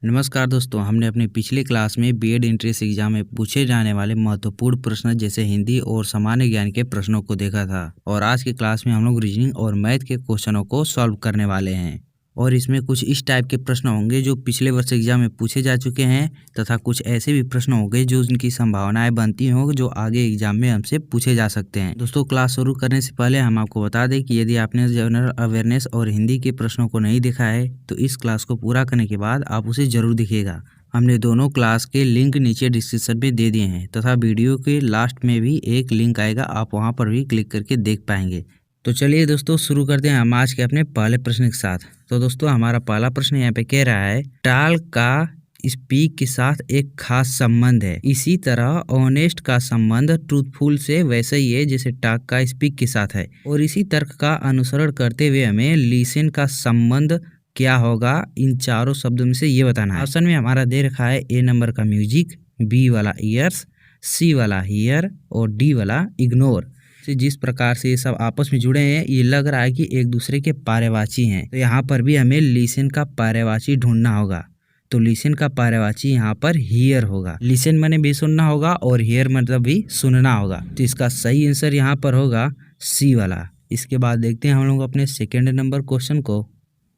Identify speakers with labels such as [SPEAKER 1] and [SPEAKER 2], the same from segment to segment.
[SPEAKER 1] नमस्कार दोस्तों, हमने अपने पिछले क्लास में बीएड एंट्रेंस एग्जाम में पूछे जाने वाले महत्वपूर्ण प्रश्न जैसे हिंदी और सामान्य ज्ञान के प्रश्नों को देखा था। और आज की क्लास में हम लोग रीजनिंग और मैथ के क्वेश्चनों को सॉल्व करने वाले हैं। और इसमें कुछ इस टाइप के प्रश्न होंगे जो पिछले वर्ष एग्जाम में पूछे जा चुके हैं, तथा कुछ ऐसे भी प्रश्न होंगे जो उनकी संभावनाएं बनती हों जो आगे एग्जाम में हमसे पूछे जा सकते हैं। दोस्तों, क्लास शुरू करने से पहले हम आपको बता दें कि यदि आपने जनरल अवेयरनेस और हिंदी के प्रश्नों को नहीं देखा है तो इस क्लास को पूरा करने के बाद आप उसे जरूर देखिएगा। हमने दोनों क्लास के लिंक नीचे डिस्क्रिप्शन में दे दिए हैं, तथा वीडियो के लास्ट में भी एक लिंक आएगा, आप वहां पर भी क्लिक करके देख पाएंगे। तो चलिए दोस्तों, शुरू करते हैं हम आज के अपने पहले प्रश्न के साथ। तो दोस्तों, हमारा पहला प्रश्न यहाँ पे कह रहा है, टाल का स्पीक के साथ एक खास संबंध है। इसी तरह ऑनेस्ट का संबंध ट्रूथफुल से वैसे ही है जैसे टाक का स्पीक के साथ है। और इसी तर्क का अनुसरण करते हुए हमें लिसन का संबंध क्या होगा, इन चारों शब्दों में से ये बताना है। ऑप्शन में हमारा दे रखा है ए नंबर का म्यूजिक, बी वाला ईयर्स, सी वाला हियर और डी वाला इग्नोर। जिस प्रकार से ये सब आपस में जुड़े हैं, ये लग रहा है कि एक दूसरे के पर्यायवाची हैं। तो यहाँ पर भी हमें लिसन का पर्यायवाची ढूंढना होगा। तो लिसन का पर्यायवाची यहाँ पर हियर होगा। लिसन माने भी सुनना होगा और हियर मतलब भी सुनना होगा। तो इसका सही आंसर यहाँ पर होगा सी वाला। इसके बाद देखते हैं हम लोग अपने सेकेंड नंबर क्वेश्चन को।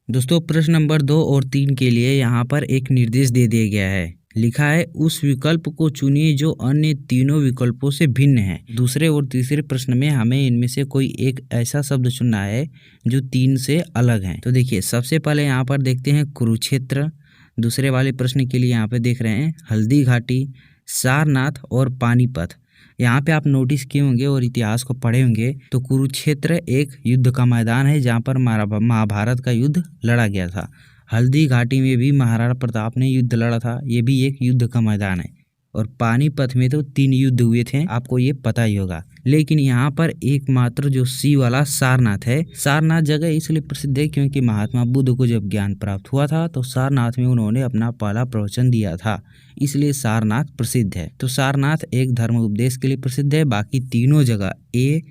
[SPEAKER 1] दोस्तों, प्रश्न नंबर 2 और 3 के लिए यहाँ पर एक निर्देश दे दिया गया है। लिखा है, उस विकल्प को चुनिए जो अन्य तीनों विकल्पों से भिन्न है। दूसरे और तीसरे प्रश्न में हमें इनमें से कोई एक ऐसा शब्द चुनना है जो तीन से अलग है। तो देखिए, सबसे पहले यहाँ पर देखते हैं कुरुक्षेत्र। दूसरे वाले प्रश्न के लिए यहाँ पे देख रहे हैं हल्दी घाटी, सारनाथ और पानीपत। यहाँ पे आप नोटिस किए होंगे और इतिहास को पढ़े होंगे तो कुरुक्षेत्र एक युद्ध का मैदान है जहाँ पर महाभारत का युद्ध लड़ा गया था। हल्दी घाटी में भी महाराणा प्रताप ने युद्ध लड़ा था, ये भी एक युद्ध का मैदान है। और पानीपत में तो 3 युद्ध हुए थे, आपको ये पता ही होगा। लेकिन यहाँ पर एकमात्र जो सी वाला सारनाथ है, सारनाथ जगह इसलिए प्रसिद्ध है क्योंकि महात्मा बुद्ध को जब ज्ञान प्राप्त हुआ था तो सारनाथ में उन्होंने अपना पहला प्रवचन दिया था, इसलिए सारनाथ प्रसिद्ध है। तो सारनाथ एक धर्म उपदेश के लिए प्रसिद्ध है। बाकी तीनों जगह ए,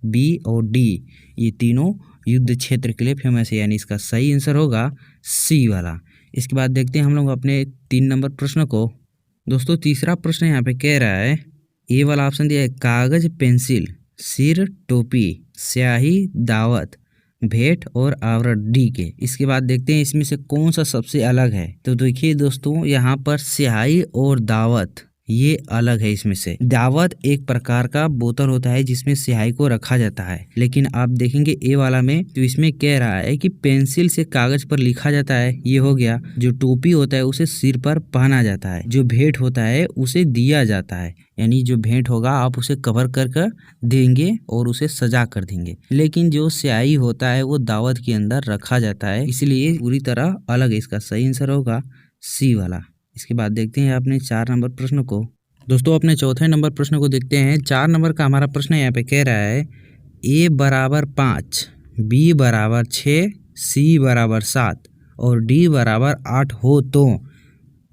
[SPEAKER 1] बी और डी ये तीनों युद्ध क्षेत्र के लिए फेमस है, यानी इसका सही आंसर होगा सी वाला। इसके बाद देखते हैं हम लोग अपने 3 नंबर प्रश्न को। दोस्तों, तीसरा प्रश्न यहाँ पे कह रहा है, ए वाला ऑप्शन दिया है, कागज पेंसिल, सिर टोपी, स्याही दावत, भेंट और आवरण डी के। इसके बाद देखते हैं इसमें से कौन सा सबसे अलग है। तो देखिए दोस्तों, यहाँ पर स्याही और दावत ये अलग है। इसमें से दावत एक प्रकार का बोतल होता है जिसमें स्याही को रखा जाता है, लेकिन आप देखेंगे ए वाला में तो इसमें कह रहा है कि पेंसिल से कागज पर लिखा जाता है, ये हो गया। जो टोपी होता है उसे सिर पर पहना जाता है। जो भेंट होता है उसे दिया जाता है, यानी जो भेंट होगा आप उसे कवर कर देंगे और उसे सजा कर देंगे। लेकिन जो स्याही होता है वो दावत के अंदर रखा जाता है, इसलिए पूरी तरह अलग है। इसका सही आंसर होगा सी वाला। इसके बाद देखते हैं अपने 4 नंबर प्रश्न को। दोस्तों, अपने चौथे नंबर प्रश्न को देखते हैं। 4 नंबर का हमारा प्रश्न यहाँ पे कह रहा है, ए बराबर 5, बी बराबर 6, सी बराबर 7 और डी बराबर 8 हो तो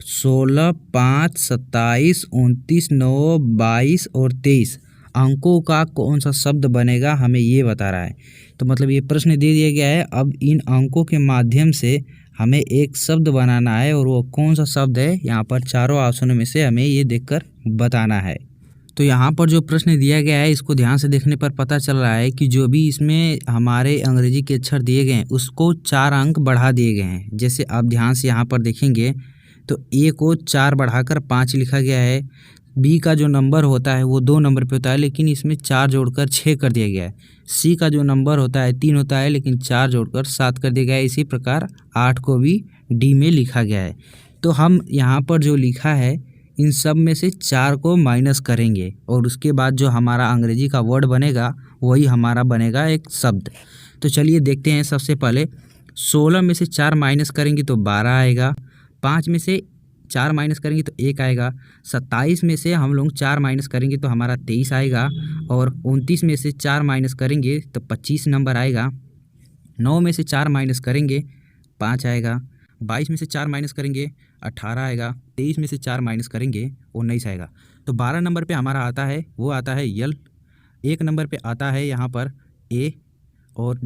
[SPEAKER 1] 16, 5, 27, 29, 9, 22 और 23 अंकों का कौन सा शब्द बनेगा, हमें ये बता रहा है। तो मतलब ये प्रश्न दे दिया गया है। अब इन अंकों के माध्यम से हमें एक शब्द बनाना है, और वो कौन सा शब्द है, यहाँ पर चारों ऑप्शनों में से हमें ये देखकर बताना है। तो यहाँ पर जो प्रश्न दिया गया है इसको ध्यान से देखने पर पता चल रहा है कि जो भी इसमें हमारे अंग्रेजी के अक्षर दिए गए हैं उसको 4 अंक बढ़ा दिए गए हैं। जैसे आप ध्यान से यहाँ पर देखेंगे तो ए को 4 बढ़ाकर 5 लिखा गया है। बी का जो नंबर होता है वो 2 नंबर पे होता है, लेकिन इसमें 4 जोड़कर 6 कर दिया गया है। सी का जो नंबर होता है 3 होता है, लेकिन 4 जोड़कर 7 कर दिया गया है। इसी प्रकार 8 को भी डी में लिखा गया है। तो हम यहाँ पर जो लिखा है इन सब में से 4 को माइनस करेंगे और उसके बाद जो हमारा अंग्रेजी का वर्ड बनेगा वही हमारा बनेगा एक शब्द। तो चलिए देखते हैं। सबसे पहले 16 में से 4 माइनस करेंगे तो 12 आएगा। 5 में से 4 माइनस करेंगे तो 1 आएगा। 27 में से हम लोग 4 माइनस करेंगे तो हमारा 23 आएगा। और 29 में से 4 माइनस करेंगे तो 25 नंबर आएगा। 9 में से 4 माइनस करेंगे 5 आएगा। 22 में से 4 माइनस करेंगे 18 आएगा। 23 में से 4 माइनस करेंगे 19 आएगा। तो 12 नंबर पे हमारा आता है वो आता है यल। 1 नंबर पे आता है यहाँ पर ए, और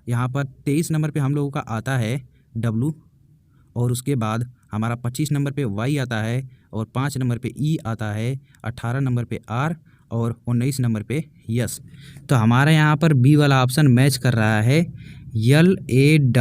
[SPEAKER 1] यहाँ पर 23 नंबर पे हम लोगों का आता है डब्लू, और उसके बाद हमारा 25 नंबर पे वाई आता है और 5 नंबर पे ई आता है, 18 नंबर पे आर और 19 नंबर पे यस। तो हमारा यहाँ पर बी वाला ऑप्शन मैच कर रहा है LAWYERS।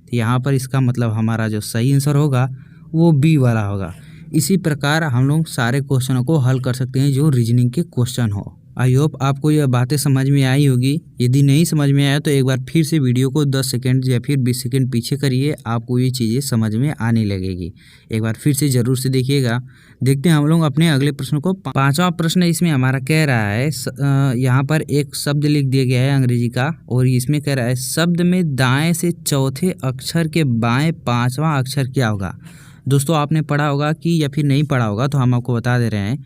[SPEAKER 1] तो यहाँ पर इसका मतलब हमारा जो सही आंसर होगा वो बी वाला होगा। इसी प्रकार हम लोग सारे क्वेश्चनों को हल कर सकते हैं जो रीजनिंग के क्वेश्चन हो। आई होप आपको यह बातें समझ में आई होगी। यदि नहीं समझ में आया तो एक बार फिर से वीडियो को 10 सेकंड या फिर 20 सेकंड पीछे करिए, आपको ये चीज़ें समझ में आने लगेगी। एक बार फिर से ज़रूर से देखिएगा। देखते हैं हम लोग अपने अगले प्रश्न को। पांचवा प्रश्न इसमें हमारा कह रहा है यहाँ पर एक शब्द लिख दिया गया है अंग्रेजी का, और इसमें कह रहा है शब्द में दाएँ से चौथे अक्षर के बाएँ पाँचवा अक्षर क्या होगा। दोस्तों आपने पढ़ा होगा कि या फिर नहीं पढ़ा होगा तो हम आपको बता दे रहे हैं।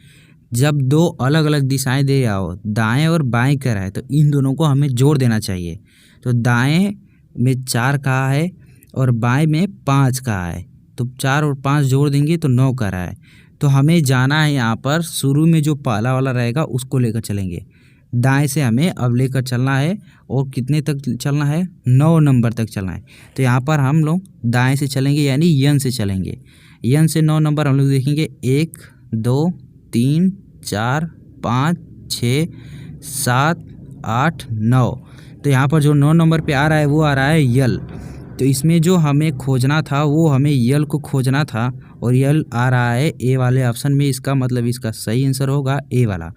[SPEAKER 1] जब दो अलग अलग दिशाएं दे रहा हो, दाएं और बाएं कर रहा है, तो इन दोनों को हमें जोड़ देना चाहिए। तो दाएं में 4 कहा है और बाएं में 5 कहा है, तो 4 और 5 जोड़ देंगे तो 9 कर रहा है। तो हमें जाना है यहाँ पर शुरू में जो पहला वाला रहेगा उसको लेकर चलेंगे। दाएं से हमें अब लेकर चलना है और कितने तक चलना है, 9 नंबर तक चलना है। तो यहाँ पर हम लोग दाएं से चलेंगे यानी यन से चलेंगे। यन से 9 नंबर हम लोग देखेंगे 1 2 3 4 5 6 7 8 9। तो यहाँ पर जो 9 नंबर पे आ रहा है वो आ रहा है यल। तो इसमें जो हमें खोजना था वो हमें यल को खोजना था और यल आ रहा है ए वाले ऑप्शन में। इसका मतलब इसका सही आंसर होगा ए वाला।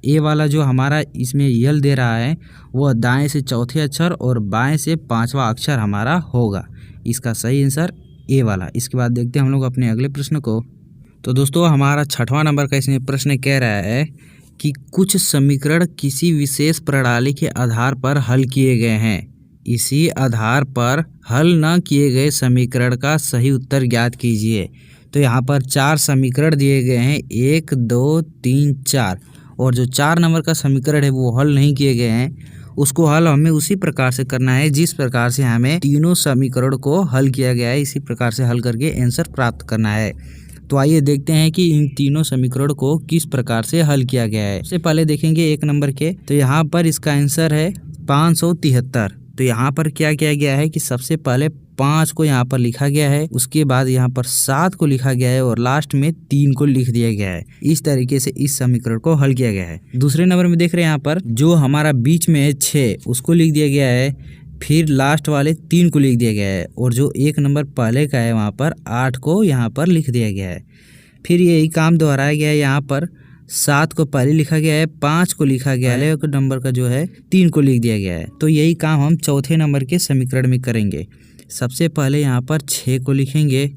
[SPEAKER 1] ए वाला जो हमारा इसमें यल दे रहा है वो दाएं से चौथे अक्षर और बाएं से 5वां अक्षर हमारा होगा। इसका सही आंसर ए वाला। इसके बाद देखते हैं हम लोग अपने अगले प्रश्न को। तो दोस्तों हमारा 6वां नंबर का इसमें प्रश्न कह रहा है कि कुछ समीकरण किसी विशेष प्रणाली के आधार पर हल किए गए हैं। इसी आधार पर हल न किए गए समीकरण का सही उत्तर ज्ञात कीजिए। तो यहाँ पर 4 समीकरण दिए गए हैं, 1 2 3 4, और जो 4 नंबर का समीकरण है वो हल नहीं किए गए हैं। उसको हल हमें उसी प्रकार से करना है जिस प्रकार से हमें तीनों समीकरण को हल किया गया है। इसी प्रकार से हल करके आंसर प्राप्त करना है। तो आइए देखते हैं कि इन तीनों समीकरण को किस प्रकार से हल किया गया है। सबसे पहले देखेंगे 1 नंबर के। तो यहाँ पर इसका आंसर है 573। तो यहाँ पर क्या किया गया है कि सबसे पहले 5 को यहाँ पर लिखा गया है, उसके बाद यहाँ पर 7 को लिखा गया है और लास्ट में 3 को लिख दिया गया है। इस तरीके से इस समीकरण को हल किया गया है। दूसरे नंबर में देख रहे हैं यहाँ पर जो हमारा बीच में है 6 उसको लिख दिया गया है, फिर लास्ट वाले 3 को लिख दिया गया है, और जो 1 नंबर पहले का है वहाँ पर 8 को यहाँ पर लिख दिया गया है। फिर यही काम दोहराया गया है। यहाँ पर 7 को पहले लिखा गया है, 5 को लिखा गया है, 1 नंबर का जो है 3 को लिख दिया गया है। तो यही काम हम चौथे नंबर के समीकरण में करेंगे। सबसे पहले यहाँ पर 6 को लिखेंगे,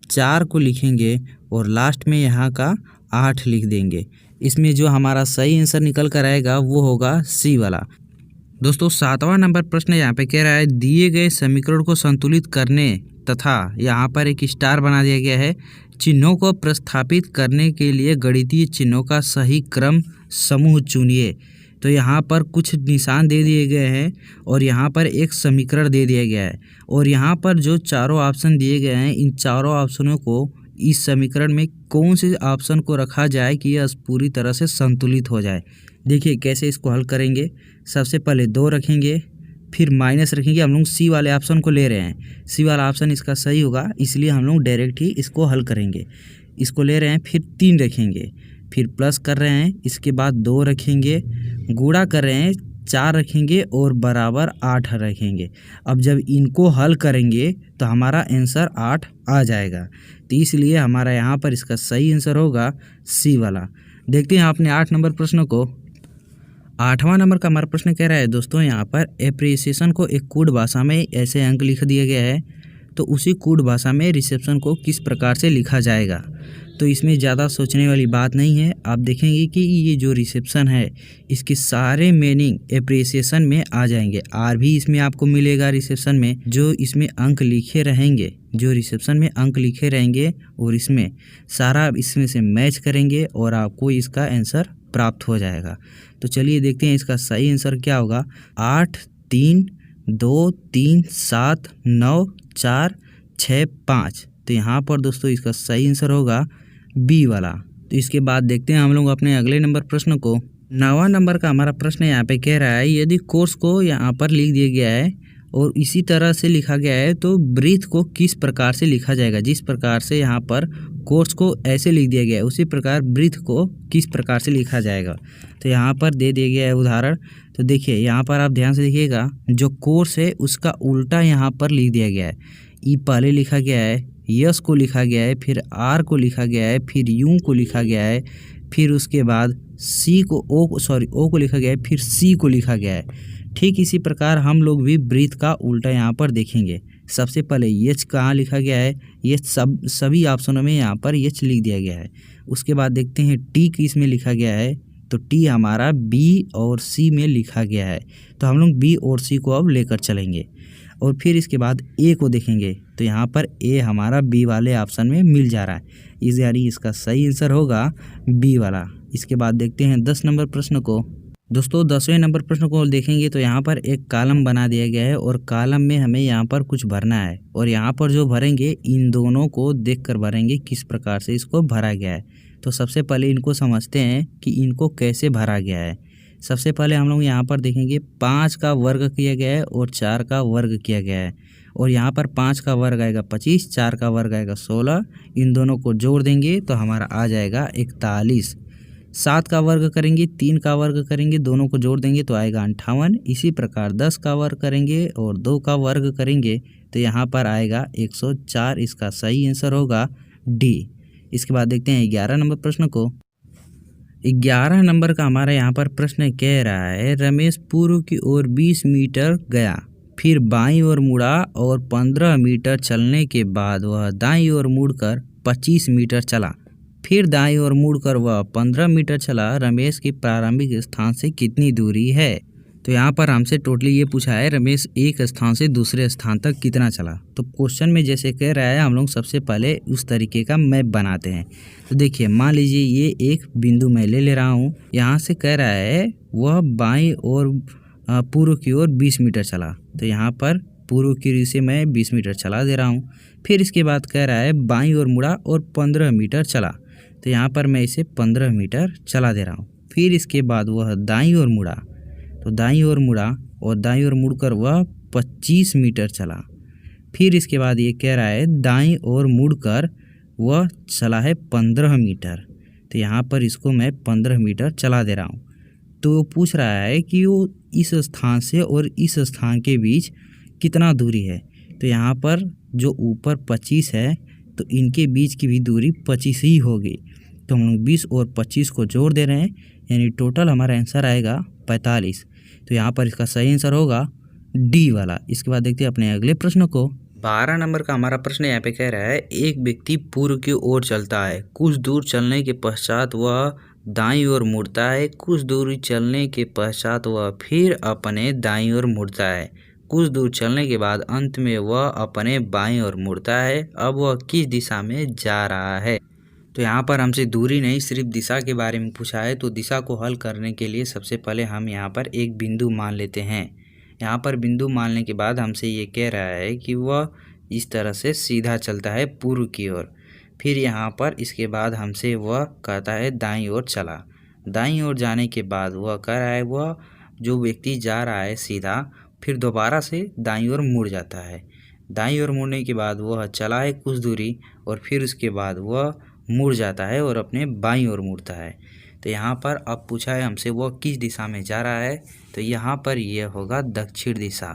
[SPEAKER 1] 4 को लिखेंगे और लास्ट में यहाँ का 8 लिख देंगे। इसमें जो हमारा सही आंसर निकल कर आएगा वो होगा सी वाला। दोस्तों 7वां नंबर प्रश्न यहाँ पे कह रहा है दिए गए समीकरण को संतुलित करने तथा यहाँ पर एक स्टार बना दिया गया है। चिन्हों को प्रस्थापित करने के लिए गणितीय चिन्हों का सही क्रम समूह चुनिए। तो यहाँ पर कुछ निशान दे दिए गए हैं और यहाँ पर एक समीकरण दे दिया गया है, और यहाँ पर जो चारों ऑप्शन दिए गए हैं इन चारों ऑप्शनों को इस समीकरण में कौन से ऑप्शन को रखा जाए कि यह पूरी तरह से संतुलित हो जाए। देखिए कैसे इसको हल करेंगे। सबसे पहले 2 रखेंगे, फिर माइनस रखेंगे। हम लोग सी वाले ऑप्शन को ले रहे हैं, सी वाला ऑप्शन इसका सही होगा, इसलिए हम लोग डायरेक्ट ही इसको हल करेंगे। इसको ले रहे हैं, फिर 3 रखेंगे, फिर प्लस कर रहे हैं, इसके बाद 2 रखेंगे, गुणा कर रहे हैं 4 रखेंगे और बराबर 8 रखेंगे। अब जब इनको हल करेंगे तो हमारा आंसर 8 आ जाएगा। तो इसलिए हमारा यहाँ पर इसका सही आंसर होगा सी वाला। देखते हैं आपने 8 नंबर प्रश्न को। 8वां नंबर का हमारा प्रश्न कह रहा है दोस्तों यहाँ पर एप्रिसिएशन को एक कोड भाषा में ऐसे अंक लिख दिया गया है, तो उसी कोड भाषा में रिसेप्शन को किस प्रकार से लिखा जाएगा। तो इसमें ज़्यादा सोचने वाली बात नहीं है। आप देखेंगे कि ये जो रिसेप्शन है इसके सारे मीनिंग एप्रिसिएशन में आ जाएंगे। आर भी इसमें आपको मिलेगा रिसेप्शन में, जो इसमें अंक लिखे रहेंगे, जो रिसेप्शन में अंक लिखे रहेंगे और इसमें सारा इसमें से मैच करेंगे और आपको इसका आंसर प्राप्त हो जाएगा। तो चलिए देखते हैं इसका सही आंसर क्या होगा। 8 3 2 3 7 9 4 6 5। तो यहाँ पर दोस्तों इसका सही आंसर होगा बी वाला। तो इसके बाद देखते हैं हम लोग अपने अगले नंबर प्रश्न को। 9वां नंबर का हमारा प्रश्न यहाँ पे कह रहा है यदि कोर्स को यहाँ पर लिख दिया गया है और इसी तरह से लिखा गया है तो ब्रीथ को किस प्रकार से लिखा जाएगा। जिस प्रकार से यहाँ पर कोर्स को ऐसे लिख दिया गया है उसी प्रकार ब्रीथ को किस प्रकार से लिखा जाएगा। तो यहाँ पर दे दिया गया है उदाहरण। तो देखिए यहाँ पर आप ध्यान से देखिएगा, जो कोर्स है उसका उल्टा यहाँ पर लिख दिया गया है। ई पहले लिखा गया है, यस को लिखा गया है, फिर आर को लिखा गया है, फिर यू को लिखा गया है, फिर उसके बाद ओ को लिखा गया है, फिर सी को लिखा गया है। ठीक इसी प्रकार हम लोग भी ब्रीथ का उल्टा यहाँ पर देखेंगे। सबसे पहले एच कहाँ लिखा गया है, ये सभी ऑप्शनों में यहाँ पर एच लिख दिया गया है। उसके बाद देखते हैं टी किस में लिखा गया है, तो टी हमारा बी और सी में लिखा गया है। तो हम लोग बी और सी को अब लेकर चलेंगे और फिर इसके बाद ए को देखेंगे। तो यहाँ पर ए हमारा बी वाले ऑप्शन में मिल जा रहा है, इस यानी इसका सही आंसर होगा बी वाला। इसके बाद देखते हैं 10 नंबर प्रश्न को। दोस्तों 10वें नंबर प्रश्न को देखेंगे तो यहाँ पर एक कॉलम बना दिया गया है और कॉलम में हमें यहाँ पर कुछ भरना है और यहाँ पर जो भरेंगे इन दोनों को देखकर भरेंगे किस प्रकार से इसको भरा गया है। तो सबसे पहले इनको समझते हैं कि इनको कैसे भरा गया है। सबसे पहले हम लोग यहाँ पर देखेंगे 5 का वर्ग किया गया है और 4 का वर्ग किया गया है और यहाँ पर 5 का वर्ग आएगा 25, 4 का वर्ग आएगा 16। इन दोनों को जोड़ देंगे तो हमारा आ जाएगा 41। 7 का वर्ग करेंगे, 3 का वर्ग करेंगे, दोनों को जोड़ देंगे तो आएगा 58। इसी प्रकार 10 का वर्ग करेंगे और 2 का वर्ग करेंगे तो यहाँ पर आएगा 104। इसका सही आंसर होगा डी। इसके बाद देखते हैं 11 नंबर प्रश्न को। 11 नंबर का हमारा यहाँ पर प्रश्न कह रहा है, रमेश पूर्व की ओर 20 मीटर गया, फिर बाईं ओर मुड़ा और 15 मीटर चलने के बाद वह दाईं ओर मुड़कर 25 मीटर चला, फिर दाईं ओर मुड़कर वह 15 मीटर चला। रमेश की प्रारंभिक स्थान से कितनी दूरी है। तो यहाँ पर हमसे टोटली ये पूछा है रमेश एक स्थान से दूसरे स्थान तक कितना चला। तो क्वेश्चन में जैसे कह रहा है हम लोग सबसे पहले उस तरीके का मैप बनाते हैं। तो देखिए मान लीजिए ये एक बिंदु मैं ले रहा हूँ, यहाँ से कह रहा है वह बाईं ओर पूर्व की ओर 20 मीटर चला। तो यहाँ पर पूर्व की ओर से मैं 20 मीटर चला दे रहा हूँ। फिर इसके बाद कह रहा है बाईं ओर मुड़ा और 15 मीटर चला। तो यहाँ पर मैं इसे 15 मीटर चला दे रहा हूँ। फिर इसके बाद वह दाईं ओर मुड़ा, तो दाईं ओर मुड़ा और दाईं ओर मुड़कर वह 25 मीटर चला। फिर इसके बाद ये कह रहा है दाईं ओर मुड़कर वह चला है 15 मीटर। तो यहाँ पर इसको मैं 15 मीटर चला दे रहा हूँ। तो वो पूछ रहा है कि वो इस स्थान से और इस स्थान के बीच कितना दूरी है। तो यहाँ पर जो ऊपर 25 है तो इनके बीच की भी दूरी 25 ही होगी। तो हम लोग 20 और 25 को जोड़ दे रहे हैं, यानी टोटल हमारा आंसर आएगा 45। तो यहाँ पर इसका सही आंसर होगा डी वाला। इसके बाद देखते हैं अपने अगले प्रश्न को। 12 नंबर का हमारा प्रश्न यहाँ पे कह रहा है, एक व्यक्ति पूर्व की ओर चलता है, कुछ दूर चलने के पश्चात वह दाईं ओर मुड़ता है, कुछ दूरी चलने के पश्चात वह फिर अपने दाईं ओर मुड़ता है, कुछ दूर चलने के बाद अंत में वह अपने बाईं ओर मुड़ता है। अब वह किस दिशा में जा रहा है। तो यहाँ पर हमसे दूरी नहीं सिर्फ दिशा के बारे में पूछा है। तो दिशा को हल करने के लिए सबसे पहले हम यहाँ पर एक बिंदु मान लेते हैं। यहाँ पर बिंदु मानने के बाद हमसे ये कह रहा है कि वह इस तरह से सीधा चलता है पूर्व की ओर। फिर यहाँ पर इसके बाद हमसे वह कहता है दाईं ओर चला। दाईं ओर जाने के बाद वह कह रहा है वह जो व्यक्ति जा रहा है सीधा फिर दोबारा से दाईं ओर मुड़ जाता है। दाईं ओर मुड़ने के बाद वह चला है कुछ दूरी और फिर उसके बाद वह मुड़ जाता है और अपने बाईं ओर मुड़ता है। तो यहाँ पर अब पूछा है हमसे वह किस दिशा में जा रहा है। तो यहाँ पर यह होगा दक्षिण दिशा।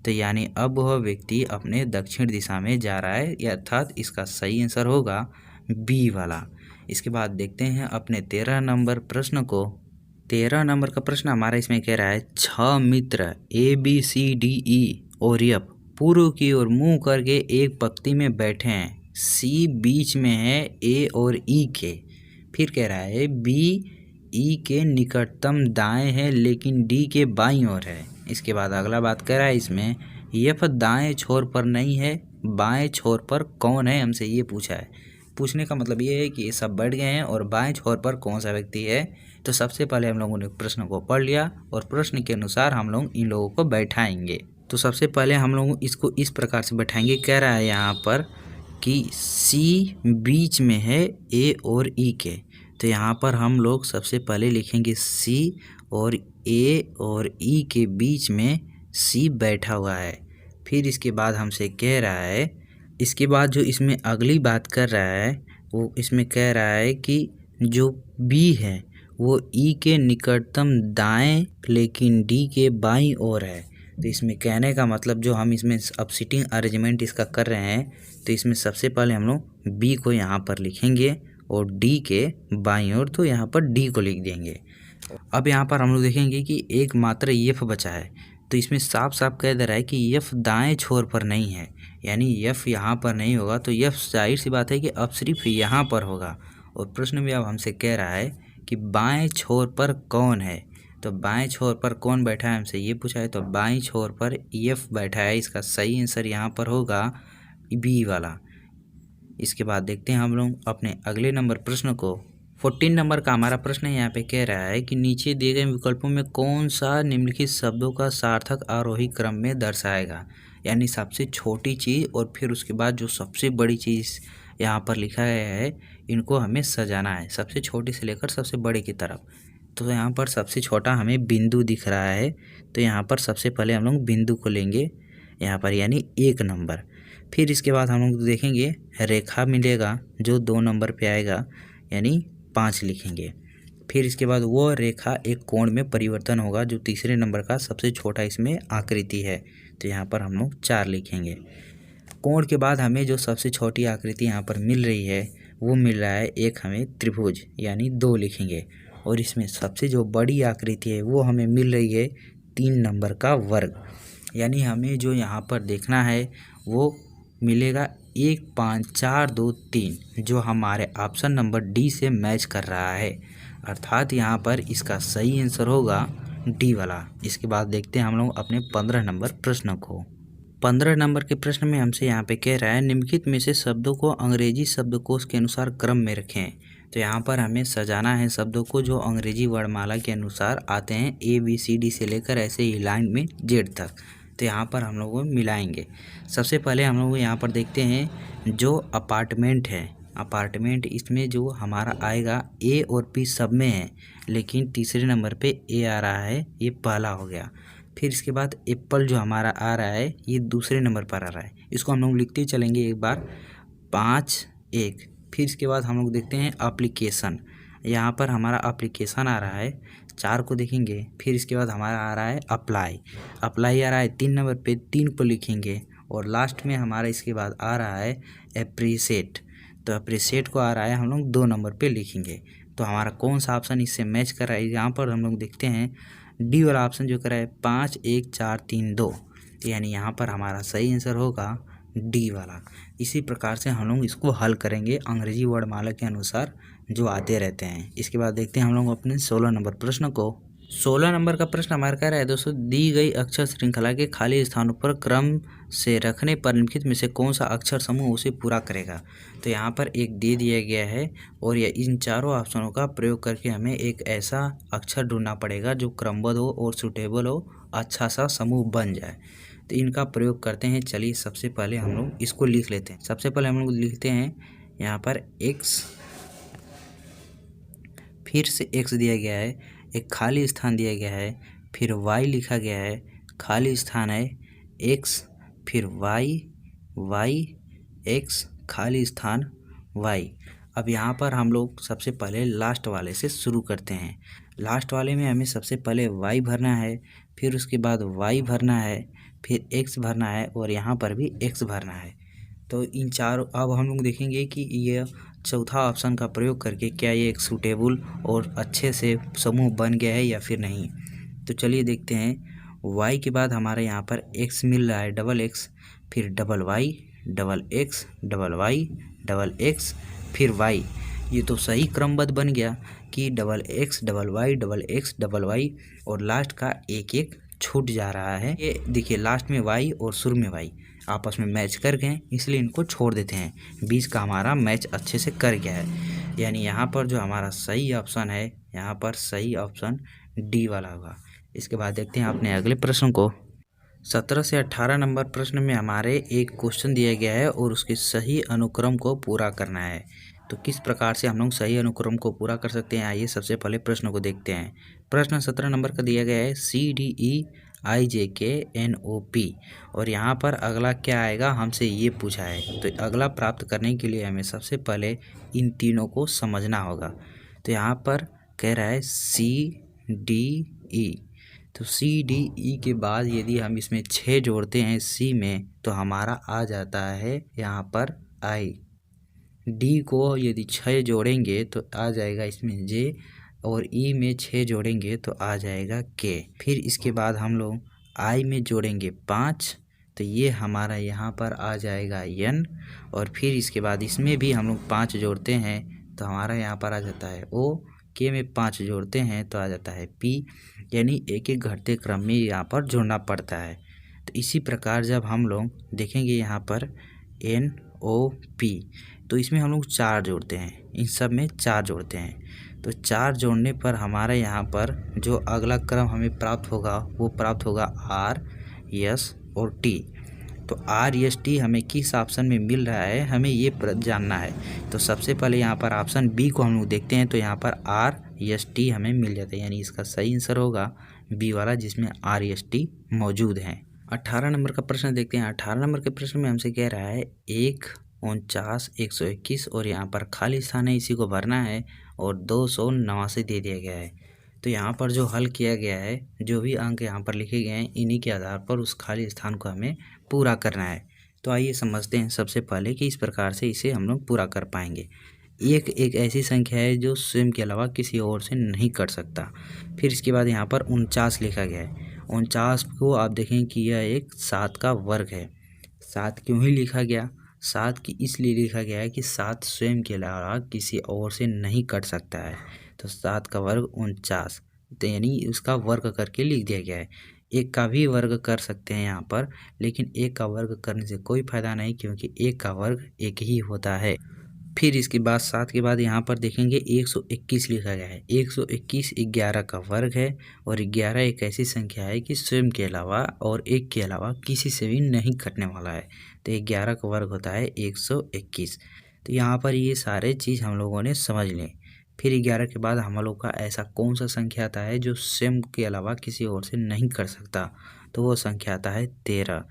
[SPEAKER 1] तो यानी अब वह व्यक्ति अपने दक्षिण दिशा में जा रहा है, अर्थात इसका सही आंसर होगा बी वाला। इसके बाद देखते हैं अपने 13 नंबर प्रश्न को। 13 नंबर का प्रश्न हमारा इसमें कह रहा है, 6 मित्र ABCDE और F पूर्व की ओर मुंह करके एक पंक्ति में बैठे हैं। C बीच में है A और E के। फिर कह रहा है B E के निकटतम दाएं है लेकिन D के बाईं ओर है। इसके बाद अगला बात कह रहा है इसमें F दाएं छोर पर नहीं है, बाएं छोर पर कौन है, हमसे ये पूछा है। पूछने का मतलब ये है कि ये सब बैठ गए हैं और बाएं छोर पर कौन सा व्यक्ति है। तो सबसे पहले हम लोगों ने प्रश्न को पढ़ लिया और प्रश्न के अनुसार हम लोग इन लोगों को बैठाएंगे। तो सबसे पहले हम लोग इसको इस प्रकार से बैठाएंगे। कह रहा है यहाँ पर कि C बीच में है A और E के। तो यहाँ पर हम लोग सबसे पहले लिखेंगे C और A और E के बीच में C बैठा हुआ है। फिर इसके बाद हमसे कह रहा है, इसके बाद जो इसमें अगली बात कर रहा है वो इसमें कह रहा है कि जो बी है वो ई के निकटतम दाएं लेकिन डी के बाईं ओर है। तो इसमें कहने का मतलब जो हम इसमें अब सिटिंग अरेंजमेंट इसका कर रहे हैं, तो इसमें सबसे पहले हम लोग बी को यहाँ पर लिखेंगे और डी के बाईं ओर तो यहाँ पर डी को लिख देंगे। अब यहाँ पर हम लोग देखेंगे कि एक मात्र एफ बचा है, तो इसमें साफ साफ कह दे रहा है कि एफ दाएं छोर पर नहीं है, यानी एफ यहाँ पर नहीं होगा। तो एफ जाहिर सी बात है कि अब सिर्फ यहाँ पर होगा। और प्रश्न में अब हमसे कह रहा है कि बाएं छोर पर कौन है, तो बाएं छोर पर कौन बैठा है हमसे ये पूछा है, तो बाएं छोर पर एफ बैठा है। इसका सही आंसर यहाँ पर होगा बी वाला। इसके बाद देखते हैं हम लोग अपने अगले नंबर प्रश्न को। 14 नंबर का हमारा प्रश्न यहाँ पे कह रहा है कि नीचे दिए गए विकल्पों में कौन सा निम्नलिखित शब्दों का सार्थक आरोही क्रम में दर्शाएगा, यानी सबसे छोटी चीज़ और फिर उसके बाद जो सबसे बड़ी चीज़ यहाँ पर लिखा गया है, इनको हमें सजाना है सबसे छोटी से लेकर सबसे बड़े की तरफ। तो यहाँ पर सबसे छोटा हमें बिंदु दिख रहा है, तो यहाँ पर सबसे पहले हम लोग बिंदु को लेंगे यहाँ पर, यानी 1 नंबर। फिर इसके बाद हम लोग देखेंगे रेखा मिलेगा जो 2 नंबर पे आएगा, यानी 5 लिखेंगे। फिर इसके बाद वो रेखा एक कोण में परिवर्तन होगा जो तीसरे नंबर का सबसे छोटा इसमें आकृति है, तो यहाँ पर हम लोग 4 लिखेंगे। कोण के बाद हमें जो सबसे छोटी आकृति यहाँ पर मिल रही है वो मिल रहा है एक हमें त्रिभुज, यानी 2 लिखेंगे। और इसमें सबसे जो बड़ी आकृति है वो हमें मिल रही है 3 नंबर का वर्ग, यानी हमें जो यहाँ पर देखना है वो मिलेगा 1 5 4 2 3, जो हमारे ऑप्शन नंबर डी से मैच कर रहा है, अर्थात यहाँ पर इसका सही आंसर होगा डी वाला। इसके बाद देखते हैं हम लोग अपने 15 नंबर प्रश्न को। 15 नंबर के प्रश्न में हमसे यहाँ पे कह रहा है निम्नलिखित में से शब्दों को अंग्रेजी शब्दकोश के अनुसार क्रम में रखें। तो यहाँ पर हमें सजाना है शब्दों को जो अंग्रेजी वर्णमाला के अनुसार आते हैं, ए बी सी डी से लेकर ऐसे ही लाइन में जेड तक। तो यहाँ पर हम लोग मिलाएंगे। सबसे पहले हम लोग यहाँ पर देखते हैं जो अपार्टमेंट है, अपार्टमेंट इसमें जो हमारा आएगा ए और पी सब में है, लेकिन तीसरे नंबर पे ए आ रहा है, ये पहला हो गया। फिर इसके बाद एप्पल जो हमारा आ रहा है ये दूसरे नंबर पर आ रहा है, इसको हम लोग लिखते चलेंगे एक बार 5 1। फिर इसके बाद हम लोग देखते हैं एप्लीकेशन, यहाँ पर हमारा एप्लीकेशन आ रहा है 4 को देखेंगे। फिर इसके बाद हमारा आ रहा है अप्लाई, अप्लाई आ रहा है 3 नंबर पे, 3 को लिखेंगे। और लास्ट में हमारा इसके बाद आ रहा है एप्रिशिएट, तो एप्रिशिएट को आ रहा है हम लोग 2 नंबर पे लिखेंगे। तो हमारा कौन सा ऑप्शन इससे मैच कर रहा है, यहाँ पर हम लोग देखते हैं डी वाला ऑप्शन जो कर रहा है 5 1 4 3 2, यानी यहाँ पर हमारा सही आंसर होगा डी वाला। इसी प्रकार से हम लोग इसको हल करेंगे अंग्रेजी वर्णमाला के अनुसार जो आते रहते हैं। इसके बाद देखते हैं हम लोग अपने 16 नंबर प्रश्न को। 16 नंबर का प्रश्न हमारा कह रहा है दोस्तों, दी गई अक्षर श्रृंखला के खाली स्थानों पर क्रम से रखने पर निम्नलिखित में से कौन सा अक्षर समूह उसे पूरा करेगा। तो यहाँ पर एक दे दिया गया है और यह इन चारों ऑप्शनों का प्रयोग करके हमें एक ऐसा अक्षर ढूंढना पड़ेगा जो क्रमबद्ध हो और सूटेबल हो, अच्छा सा समूह बन जाए। तो इनका प्रयोग करते हैं। चलिए सबसे पहले हम लोग इसको लिख लेते हैं। सबसे पहले हम लोग लिखते हैं यहाँ पर x, फिर से x दिया गया है, एक खाली स्थान दिया गया है, फिर y लिखा गया है, खाली स्थान है x, फिर y x खाली स्थान y। अब यहाँ पर हम लोग सबसे पहले लास्ट वाले से शुरू करते हैं। लास्ट वाले में हमें सबसे पहले y भरना है, फिर उसके बाद y भरना है, फिर x भरना है और यहाँ पर भी x भरना है। तो इन चारों, अब हम लोग देखेंगे कि ये चौथा ऑप्शन का प्रयोग करके क्या ये एक सूटेबल और अच्छे से समूह बन गया है या फिर नहीं। तो चलिए देखते हैं। y के बाद हमारे यहाँ पर x मिल रहा है डबल x, फिर double y, double x, double y, double x, फिर y। ये तो सही क्रमबद्ध बन गया कि double x, double y, double x, double y और लास्ट का एक एक छूट जा रहा है। ये देखिए लास्ट में y और शुरू में y आपस में मैच कर गए, इसलिए इनको छोड़ देते हैं। बीच का हमारा मैच अच्छे से कर गया है, यानी यहाँ पर जो हमारा सही ऑप्शन है, यहाँ पर सही ऑप्शन डी वाला होगा। इसके बाद देखते हैं अपने अगले प्रश्न को। 17 से 18 नंबर प्रश्न में हमारे एक क्वेश्चन दिया गया है और उसके सही अनुक्रम को पूरा करना है। तो किस प्रकार से हम लोग सही अनुक्रम को पूरा कर सकते हैं, आइए सबसे पहले प्रश्न को देखते हैं। प्रश्न 17 नंबर का दिया गया है, सी डी ई IJKNOP। और यहाँ पर अगला क्या आएगा, हमसे ये पूछा है। तो अगला प्राप्त करने के लिए हमें सबसे पहले इन तीनों को समझना होगा। तो यहाँ पर कह रहा है CDE। तो CDE के बाद यदि हम इसमें 6 जोड़ते हैं C में, तो हमारा आ जाता है यहाँ पर I। D को यदि 6 जोड़ेंगे तो आ जाएगा इसमें J, और E में 6 जोड़ेंगे तो आ जाएगा K। फिर इसके बाद हम लोग I में जोड़ेंगे 5, तो ये हमारा यहाँ पर आ जाएगा N। और फिर इसके बाद इसमें भी हम लोग 5 जोड़ते हैं तो हमारा यहाँ पर आ जाता है O। K में 5 जोड़ते हैं तो आ जाता है P। यानी एक एक घटते क्रम में यहाँ पर जोड़ना पड़ता है। तो इसी प्रकार जब हम लोग देखेंगे यहाँ पर NOP, तो इसमें हम लोग 4 जोड़ते हैं, इन सब में 4 जोड़ते हैं। तो 4 जोड़ने पर हमारा यहाँ पर जो अगला क्रम हमें प्राप्त होगा वो प्राप्त होगा R, S और T। तो R, S, T हमें किस ऑप्शन में मिल रहा है, हमें ये जानना है। तो सबसे पहले यहाँ पर ऑप्शन बी को हम लोग देखते हैं, तो यहाँ पर R, S, T हमें मिल जाता है। यानी इसका सही आंसर होगा बी वाला, जिसमें R, S, T मौजूद हैं। 18 नंबर का प्रश्न देखते हैं। 18 नंबर के प्रश्न में हमसे कह रहा है 1, 49, 121 और यहाँ पर खाली स्थान है, इसी को भरना है, और 289 दे दिया गया है। तो यहाँ पर जो हल किया गया है, जो भी अंक यहाँ पर लिखे गए हैं, इन्हीं के आधार पर उस खाली स्थान को हमें पूरा करना है। तो आइए समझते हैं सबसे पहले कि इस प्रकार से इसे हम लोग पूरा कर पाएंगे। एक ऐसी संख्या है जो स्वयं के अलावा किसी और से नहीं कट सकता। फिर इसके बाद यहाँ पर 49 लिखा गया है। 49 को आप देखें कि यह एक 7 का वर्ग है। 7 क्यों ही लिखा गया, 7 की इसलिए लिखा गया है कि 7 स्वयं के अलावा किसी और से नहीं कट सकता है। तो 7 का वर्ग 49, तो यानी उसका वर्ग करके लिख दिया गया है। एक का भी वर्ग कर सकते हैं यहाँ पर, लेकिन एक का वर्ग करने से कोई फायदा नहीं, क्योंकि एक का वर्ग एक ही होता है। फिर इसके बाद 7 के बाद यहाँ पर देखेंगे 121 लिखा गया है। 121 11 का वर्ग है, और 11 एक ऐसी संख्या है कि स्वयं के अलावा और एक के अलावा किसी से भी नहीं कटने वाला है। तो 11 का वर्ग होता है 121। तो यहाँ पर ये सारे चीज़ हम लोगों ने समझ लें। फिर 11 के बाद हम लोग का ऐसा कौन सा संख्या आता है जो स्वयं के अलावा किसी और से नहीं कर सकता, तो वो संख्या आता है 13।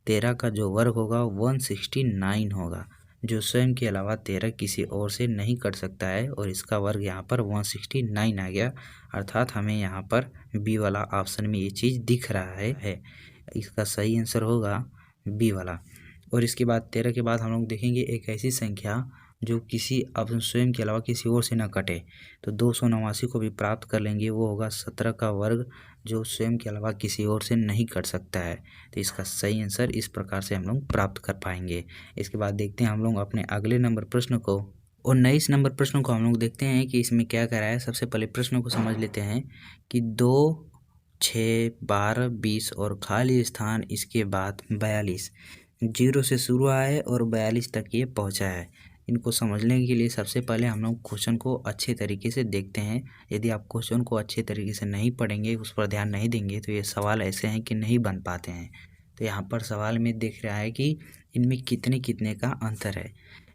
[SPEAKER 1] 13 का जो वर्ग होगा 169 होगा, जो स्वयं के अलावा 13 किसी और से नहीं कट सकता है, और इसका वर्ग यहाँ पर 169 आ गया। अर्थात हमें यहाँ पर बी वाला ऑप्शन में ये चीज़ दिख रहा है। इसका सही आंसर होगा बी वाला। और इसके बाद 13 के बाद हम लोग देखेंगे एक ऐसी संख्या जो किसी अब स्वयं के अलावा किसी और से ना कटे, तो 289 को भी प्राप्त कर लेंगे। वो होगा 17 का वर्ग, जो स्वयं के अलावा किसी और से नहीं कट सकता है। तो इसका सही आंसर इस प्रकार से हम लोग प्राप्त कर पाएंगे। इसके बाद देखते हैं हम लोग अपने अगले नंबर प्रश्न को, और 19 नंबर प्रश्न को हम लोग देखते हैं कि इसमें क्या कह रहा है। सबसे पहले प्रश्न को समझ लेते हैं कि 2, 6, 12, 20 और खाली स्थान, इसके बाद 42 0 से शुरू आया है और 42 तक ये पहुंचा है। इनको समझने के लिए सबसे पहले हम लोग क्वेश्चन को अच्छे तरीके से देखते हैं। यदि आप क्वेश्चन को अच्छे तरीके से नहीं पढ़ेंगे, उस पर ध्यान नहीं देंगे, तो ये सवाल ऐसे हैं कि नहीं बन पाते हैं। तो यहाँ पर सवाल में दिख रहा है कि इनमें कितने कितने का अंतर है।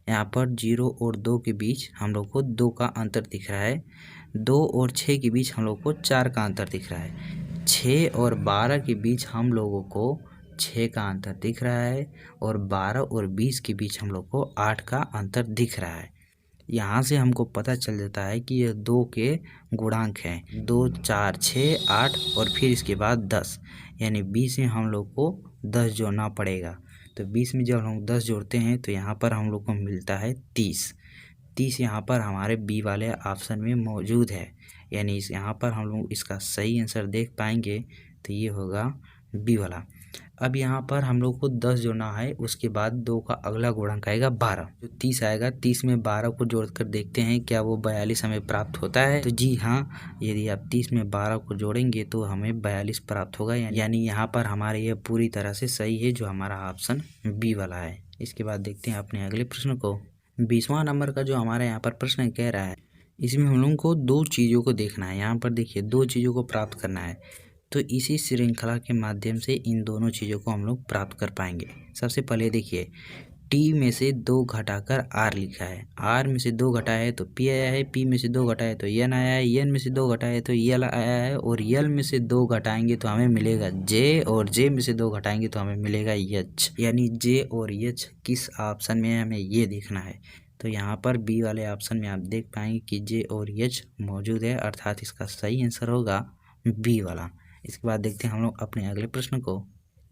[SPEAKER 1] यहाँ पर 0 और 2 के बीच हम लोग को 2 का अंतर दिख रहा है। 2 और 6 के बीच हम लोग को 4 का अंतर दिख रहा है। 6 और 12 के बीच हम लोगों को 6 का अंतर दिख रहा है, और 12 और 20 के बीच हम लोग को 8 का अंतर दिख रहा है। यहाँ से हमको पता चल जाता है कि यह 2 के गुणांक हैं। 2, 4, 6, 8 और फिर इसके बाद 10, यानी 20 में हम लोग को 10 जोड़ना पड़ेगा। तो 20 में जब हम 10 जोड़ते हैं तो यहाँ पर हम लोग को मिलता है 30। 30 यहाँ पर हमारे बी वाले ऑप्शन में मौजूद है, यानी इस यहाँ पर हम लोग इसका सही आंसर देख पाएंगे, तो ये होगा बी वाला। अब यहाँ पर हम लोग को 10 जोड़ना है, उसके बाद 2 का अगला गुणांक आएगा 12, जो 30 आएगा। 30 में 12 को जोड़कर देखते हैं क्या वो 42 हमें प्राप्त होता है। तो जी हाँ, यदि आप 30 में 12 को जोड़ेंगे तो हमें 42 प्राप्त होगा, यानी यहाँ पर हमारे ये पूरी तरह से सही है, जो हमारा ऑप्शन बी वाला है। इसके बाद देखते हैं अपने अगले प्रश्न को। 20वां नंबर का जो हमारे यहाँ पर प्रश्न कह रहा है, इसमें हम लोगों को 2 चीज़ों को देखना है। यहाँ पर देखिए 2 चीज़ों को प्राप्त करना है, तो इसी श्रृंखला के माध्यम से इन दोनों चीज़ों को हम लोग प्राप्त कर पाएंगे। सबसे पहले देखिए टी में से 2 घटाकर आर लिखा है, आर में से 2 घटाया है तो पी आया है, पी में से 2 घटाया है तो एन आया है, एन में से 2 घटाया है तो यल आया है, और यल में से 2 घटाएंगे तो हमें मिलेगा जे, और जे में से 2 घटाएंगे तो हमें मिलेगा एच। यानी जे और एच किस ऑप्शन में है, हमें ये देखना है। तो यहाँ पर बी वाले ऑप्शन में आप देख पाएंगे कि जे और एच मौजूद है, अर्थात इसका सही आंसर होगा बी वाला। इसके बाद देखते हैं हम लोग अपने अगले प्रश्न को।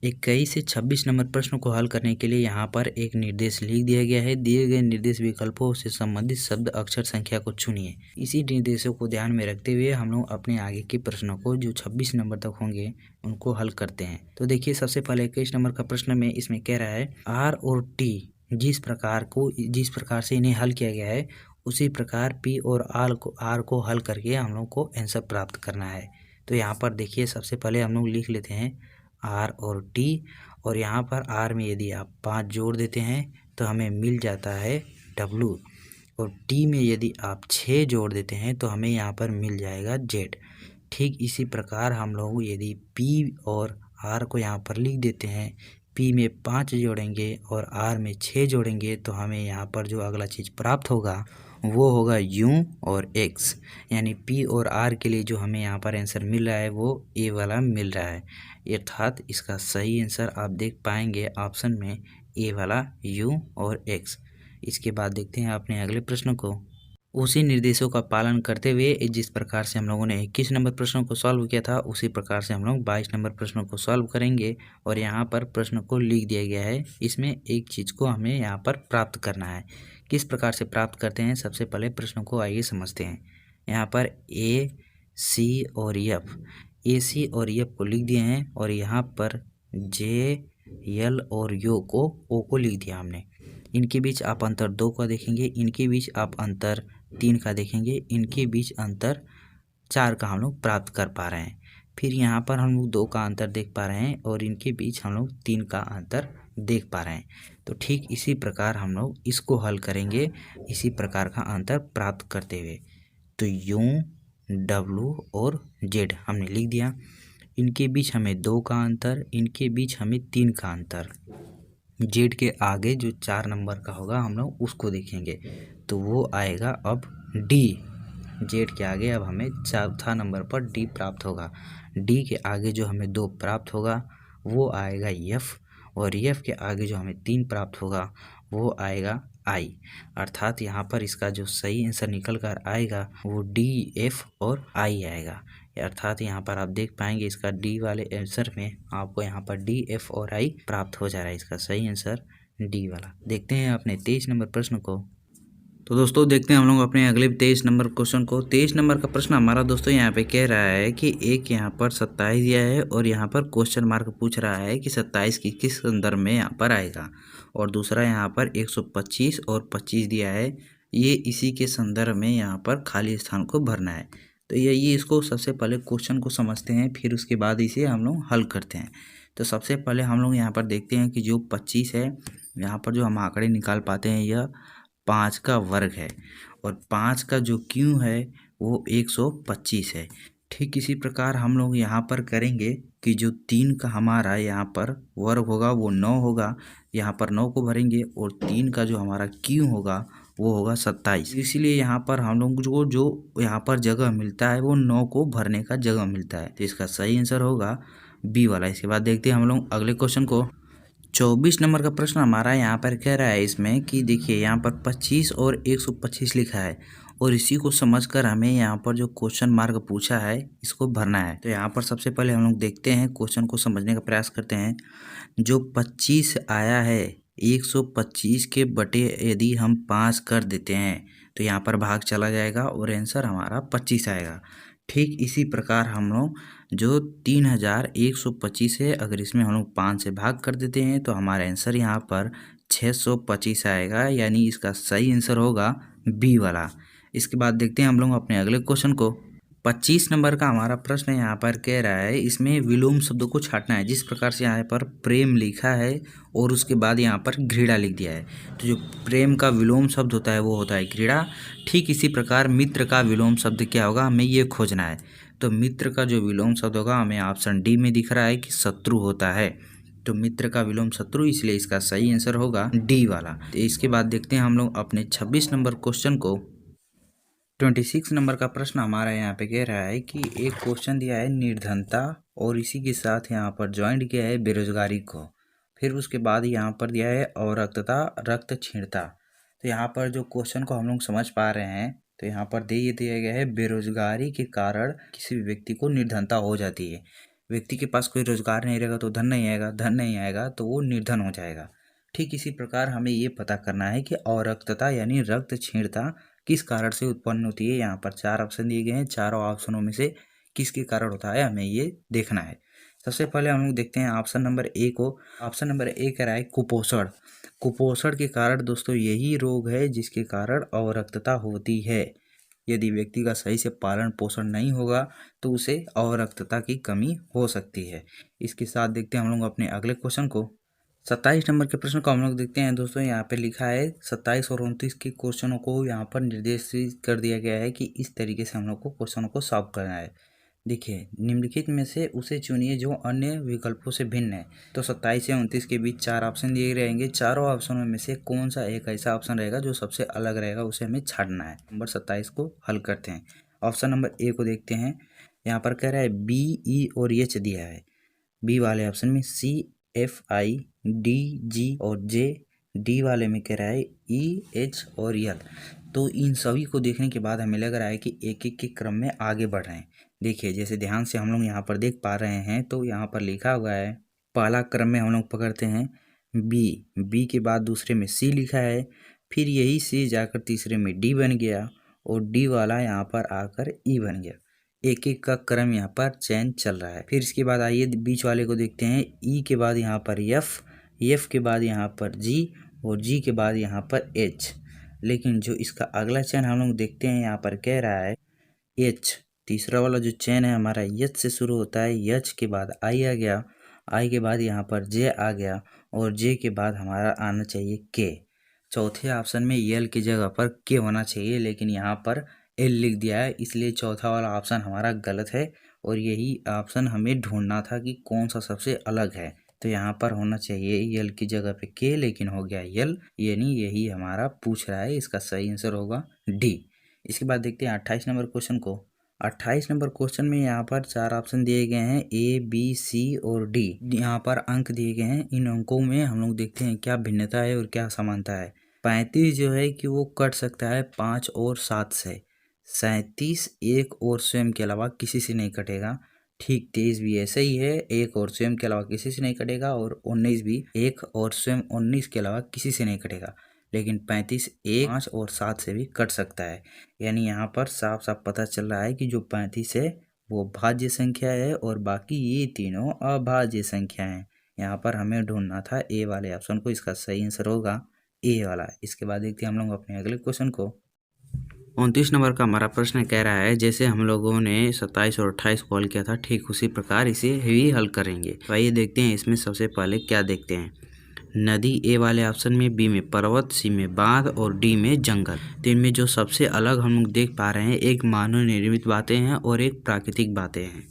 [SPEAKER 1] 21 से 26 नंबर प्रश्न को हल करने के लिए यहाँ पर एक निर्देश लिख दिया गया है। दिए गए निर्देश विकल्पों से संबंधित शब्द अक्षर संख्या को चुनिए। इसी निर्देशों को ध्यान में रखते हुए हम लोग अपने आगे के प्रश्नों को जो 26 नंबर तक होंगे उनको हल करते हैं। तो देखिए, सबसे पहले 21 नंबर का प्रश्न में इसमें कह रहा है आर और टी जिस प्रकार से इन्हें हल किया गया है उसी प्रकार पी और आर को हल करके हम लोग को आंसर प्राप्त करना है। तो यहाँ पर देखिए, सबसे पहले हम लोग लिख लेते हैं आर और टी, और यहाँ पर आर में यदि आप 5 जोड़ देते हैं तो हमें मिल जाता है डब्लू, और टी में यदि आप 6 जोड़ देते हैं तो हमें यहाँ पर मिल जाएगा जेड। ठीक इसी प्रकार हम लोग यदि पी और आर को यहाँ पर लिख देते हैं, पी में 5 जोड़ेंगे और आर में 6 जोड़ेंगे तो हमें यहाँ पर जो अगला चीज़ प्राप्त होगा वो होगा यू और एक्स। यानी पी और आर के लिए जो हमें यहाँ पर आंसर मिल रहा है वो ए वाला मिल रहा है, अर्थात इसका सही आंसर आप देख पाएंगे ऑप्शन में ए वाला यू और एक्स। इसके बाद देखते हैं अपने अगले प्रश्न को। उसी निर्देशों का पालन करते हुए जिस प्रकार से हम लोगों ने 21 नंबर प्रश्नों को सॉल्व किया था उसी प्रकार से हम लोग 22 नंबर प्रश्नों को सॉल्व करेंगे, और यहाँ पर प्रश्न को लिख दिया गया है। इसमें एक चीज़ को हमें यहाँ पर प्राप्त करना है। किस प्रकार से प्राप्त करते हैं, सबसे पहले प्रश्नों को आइए समझते हैं। यहाँ पर ए, सी और एफ, ए, सी और एफ को लिख दिए हैं, और यहाँ पर जे, यल और यो को ओ को लिख दिया हमने। इनके बीच आप अंतर 2 का देखेंगे, इनके बीच आप अंतर 3 का देखेंगे, इनके बीच अंतर 4 का हम लोग प्राप्त कर पा रहे हैं। फिर यहाँ पर हम लोग 2 का अंतर देख पा रहे हैं, और इनके बीच हम लोग 3 का अंतर देख पा रहे हैं। तो ठीक इसी प्रकार हम लोग इसको हल करेंगे, इसी प्रकार का अंतर प्राप्त करते हुए। तो यू, डब्लू और जेड हमने लिख दिया। इनके बीच हमें 2 का अंतर, इनके बीच हमें 3 का अंतर। जेड के आगे जो 4 नंबर का होगा हम लोग उसको देखेंगे, तो वो आएगा अब डी। जेड के आगे अब हमें 4था नंबर पर डी प्राप्त होगा। डी के आगे जो हमें 2 प्राप्त होगा वो आएगा एफ, और एफ के आगे जो हमें 3 प्राप्त होगा वो आएगा आई। अर्थात यहाँ पर इसका जो सही आंसर निकल कर आएगा वो डी, एफ और आई आएगा। अर्थात यहाँ पर आप देख पाएंगे इसका डी वाले आंसर में आपको यहाँ पर डी, एफ और आई प्राप्त हो जा रहा है। इसका सही आंसर डी वाला। देखते हैं अपने 23 नंबर प्रश्न को। तो दोस्तों देखते हैं हम लोग अपने अगले 23 नंबर क्वेश्चन को। 23 नंबर का प्रश्न हमारा दोस्तों यहाँ पे कह रहा है कि एक यहाँ पर 27 दिया है, और यहाँ पर क्वेश्चन मार्क पूछ रहा है कि 27 की किस संदर्भ में यहाँ पर आएगा, और दूसरा यहाँ पर 125 और 25 दिया है, ये इसी के संदर्भ में यहाँ पर खाली स्थान को भरना है। तो ये इसको सबसे पहले क्वेश्चन को समझते हैं, फिर उसके बाद इसे हम लोग हल करते हैं। तो सबसे पहले हम लोग यहाँ पर देखते हैं कि जो 25 है, यहाँ पर जो हम आंकड़े निकाल पाते हैं यह 5 का वर्ग है, और 5 का जो क्यू है वो 125 है। ठीक इसी प्रकार हम लोग यहाँ पर करेंगे कि जो 3 का हमारा यहाँ पर वर्ग होगा वो 9 होगा, यहाँ पर 9 को भरेंगे, और 3 का जो हमारा क्यू होगा वो होगा 27। इसीलिए यहाँ पर हम लोग को जो यहाँ पर जगह मिलता है वो 9 को भरने का जगह मिलता है, तो इसका सही आंसर होगा बी वाला। इसके बाद देखते हैं हम लोग अगले क्वेश्चन को। 24 नंबर का प्रश्न हमारा यहाँ पर कह रहा है इसमें कि देखिए यहाँ पर 25 और 125 लिखा है, और इसी को समझकर हमें यहाँ पर जो क्वेश्चन मार्क पूछा है इसको भरना है। तो यहाँ पर सबसे पहले हम लोग देखते हैं, क्वेश्चन को समझने का प्रयास करते हैं। जो 25 आया है 125 के बटे यदि हम 5 कर देते हैं तो यहाँ पर भाग चला जाएगा और आंसर हमारा 25 आएगा। ठीक इसी प्रकार हम लोग जो 3125 है, अगर इसमें हम लोग 5 से भाग कर देते हैं तो हमारा आंसर यहाँ पर 625 आएगा, यानी इसका सही आंसर होगा बी वाला। इसके बाद देखते हैं हम लोग अपने अगले क्वेश्चन को। 25 नंबर का हमारा प्रश्न यहाँ पर कह रहा है इसमें विलोम शब्द को छांटना है। जिस प्रकार से यहाँ पर प्रेम लिखा है और उसके बाद यहाँ पर घृणा लिख दिया है, तो जो प्रेम का विलोम शब्द होता है वो होता है घृणा। ठीक इसी प्रकार मित्र का विलोम शब्द क्या होगा, हमें ये खोजना है। तो मित्र का जो विलोम शब्द होगा हमें ऑप्शन डी में दिख रहा है कि शत्रु होता है। तो मित्र का विलोम शत्रु, इसलिए इसका सही आंसर होगा डी वाला। तो इसके बाद देखते हैं हम लोग अपने 26 नंबर क्वेश्चन को। 26 नंबर का प्रश्न हमारा यहाँ पे कह रहा है कि एक क्वेश्चन दिया है निर्धनता और इसी के साथ यहाँ पर ज्वाइंट किया है बेरोजगारी को। फिर उसके बाद यहाँ पर दिया है अवरक्तता रक्तक्षीणता। तो यहाँ पर जो क्वेश्चन को हम लोग समझ पा रहे हैं, तो यहाँ पर दिया गया है बेरोजगारी के कारण किसी भी व्यक्ति को निर्धनता हो जाती है। व्यक्ति के पास कोई रोजगार नहीं रहेगा तो धन नहीं आएगा, धन नहीं आएगा तो वो निर्धन हो जाएगा। ठीक इसी प्रकार हमें ये पता करना है कि अवरक्तता यानी रक्तक्षीणता किस कारण से उत्पन्न होती है। यहाँ पर 4 ऑप्शन दिए गए हैं, चारों ऑप्शनों में से किसके कारण होता है हमें ये देखना है। सबसे पहले हम लोग देखते हैं ऑप्शन नंबर ए को। ऑप्शन नंबर ए कह रहा है कुपोषण। कुपोषण के कारण दोस्तों यही रोग है जिसके कारण अवरक्तता होती है। यदि व्यक्ति का सही से पालन पोषण नहीं होगा तो उसे अवरक्तता की कमी हो सकती है। इसके साथ देखते हैं हम लोग अपने अगले क्वेश्चन को। 27 नंबर के प्रश्न को हम लोग देखते हैं दोस्तों। यहाँ पे लिखा है 27 और 29 के क्वेश्चनों को यहाँ पर निर्देशित कर दिया गया है कि इस तरीके से हम लोग को क्वेश्चनों को सॉल्व करना है। देखिए, निम्नलिखित में से उसे चुनिए जो अन्य विकल्पों से भिन्न है। तो 27 से 29 के बीच 4 ऑप्शन दिए रहेंगे। चारों ऑप्शनों में से कौन सा एक ऐसा ऑप्शन रहेगा जो सबसे अलग रहेगा, उसे हमें छांटना है। नंबर 27 को हल करते हैं। ऑप्शन नंबर ए को देखते हैं। यहाँ पर कह रहा है बी, ई और एच दिया है। बी वाले ऑप्शन में सी, एफ, आई, डी, जी और जे। डी वाले में कह रहा है ई, एच और एल। तो इन सभी को देखने के बाद हमें लग रहा है कि एक एक के क्रम में आगे बढ़ रहे हैं। देखिए, जैसे ध्यान से हम लोग यहाँ पर देख पा रहे हैं तो यहाँ पर लिखा हुआ है, पहला क्रम में हम लोग पकड़ते हैं बी के बाद दूसरे में सी लिखा है, फिर यही सी जाकर तीसरे में डी बन गया और डी वाला यहाँ पर आकर ई बन गया। एक एक का क्रम यहाँ पर चेंज चल रहा है। फिर इसके बाद आइए बीच वाले को देखते हैं। ई के बाद यहाँ पर एफ, एफ के बाद यहाँ पर जी और जी के बाद यहाँ पर एच। लेकिन जो इसका अगला चेन हम लोग देखते हैं, यहाँ पर कह रहा है एच। तीसरा वाला जो चेन है हमारा एच से शुरू होता है। एच के बाद आई आ गया, आई के बाद यहाँ पर जे आ गया और जे के बाद हमारा आना चाहिए के। चौथे ऑप्शन में एल की जगह पर के होना चाहिए, लेकिन यहाँ पर एल लिख दिया है, इसलिए चौथा वाला ऑप्शन हमारा गलत है। और यही ऑप्शन हमें ढूंढना था कि कौन सा सबसे अलग है। तो यहाँ पर होना चाहिए एल की जगह पे के, लेकिन हो गया एल, यानी यही हमारा पूछ रहा है। इसका सही आंसर होगा डी। इसके बाद देखते हैं 28 नंबर क्वेश्चन को। 28 नंबर क्वेश्चन में यहाँ पर 4 ऑप्शन दिए गए हैं, ए, बी, सी और डी। यहाँ पर अंक दिए गए हैं। इन अंकों में हम लोग देखते हैं क्या भिन्नता है और क्या समानता है। 35 जो है कि वो कट सकता है 5 और 7 से। 37 एक और स्वयं के अलावा किसी से नहीं कटेगा। ठीक 23 भी ऐसा ही है, एक और स्वयं के अलावा किसी से नहीं कटेगा। और 19 भी एक और स्वयं 19 के अलावा किसी से नहीं कटेगा। लेकिन 35 एक, 5 और 7 से भी कट सकता है। यानी यहाँ पर साफ साफ पता चल रहा है कि जो 35 है वो भाज्य संख्या है और बाकी ये तीनों अभाज्य संख्या हैं। यहाँ पर हमें ढूंढना था ए वाले ऑप्शन को। इसका सही आंसर होगा ए वाला। इसके बाद देखते हैं हम लोग अपने अगले क्वेश्चन को। 29 नंबर का हमारा प्रश्न कह रहा है, जैसे हम लोगों ने 27 और 28 को हल किया था, ठीक उसी प्रकार इसे भी हल करेंगे। तो आइए देखते हैं इसमें सबसे पहले क्या देखते हैं। नदी ए वाले ऑप्शन में, बी में पर्वत, सी में बांध और डी में जंगल। तो इनमें जो सबसे अलग हम लोग देख पा रहे हैं, एक मानव निर्मित बातें हैं और एक प्राकृतिक बातें हैं।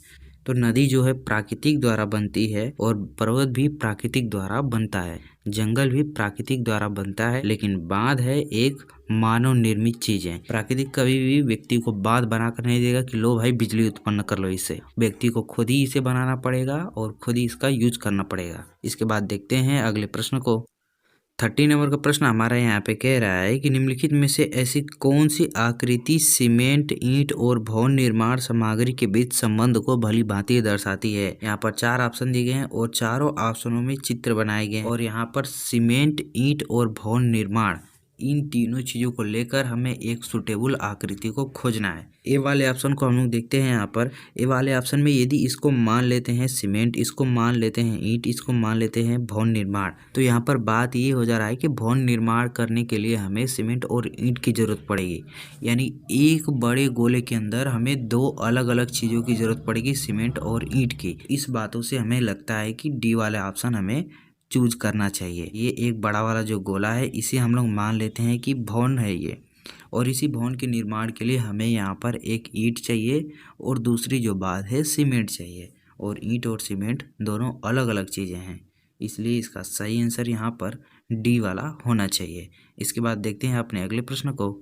[SPEAKER 1] तो नदी जो है प्राकृतिक द्वारा बनती है और पर्वत भी प्राकृतिक द्वारा बनता है, जंगल भी प्राकृतिक द्वारा बनता है, लेकिन बांध है एक मानव निर्मित चीज है। प्राकृतिक कभी भी व्यक्ति को बांध बनाकर नहीं देगा कि लो भाई बिजली उत्पन्न कर लो इससे। व्यक्ति को खुद ही इसे बनाना पड़ेगा और खुद ही इसका यूज करना पड़ेगा। इसके बाद देखते हैं अगले प्रश्न को। 30 नंबर का प्रश्न हमारा यहाँ पे कह रहा है कि निम्नलिखित में से ऐसी कौन सी आकृति सीमेंट, ईंट और भवन निर्माण सामग्री के बीच संबंध को भली भांति दर्शाती है। यहाँ पर 4 ऑप्शन दिए गए हैं और चारों ऑप्शनों में चित्र बनाए गए हैं और यहाँ पर सीमेंट, ईंट और भवन निर्माण, इन तीनों चीजों को लेकर हमें एक सुटेबल आकृति को खोजना है। ए वाले ऑप्शन को हम लोग देखते हैं। यहाँ पर ए वाले ऑप्शन में यदि इसको मान लेते हैं सीमेंट, इसको मान लेते हैं ईंट, इसको मान लेते हैं भवन निर्माण, तो यहाँ पर बात ये हो जा रहा है कि भवन निर्माण करने के लिए हमें सीमेंट और ईंट की जरूरत पड़ेगी। यानी एक बड़े गोले के अंदर हमें 2 अलग अलग चीजों की जरूरत पड़ेगी, सीमेंट और ईंट की। इस बातों से हमें लगता है कि डी वाला ऑप्शन हमें चूज करना चाहिए। ये एक बड़ा वाला जो गोला है, इसे हम लोग मान लेते हैं कि भवन है ये, और इसी भवन के निर्माण के लिए हमें यहाँ पर एक ईंट चाहिए और दूसरी जो बात है सीमेंट चाहिए। और ईंट और सीमेंट दोनों अलग अलग चीज़ें हैं। इसलिए इसका सही आंसर यहाँ पर डी वाला होना चाहिए। इसके बाद देखते हैं अपने अगले प्रश्न को।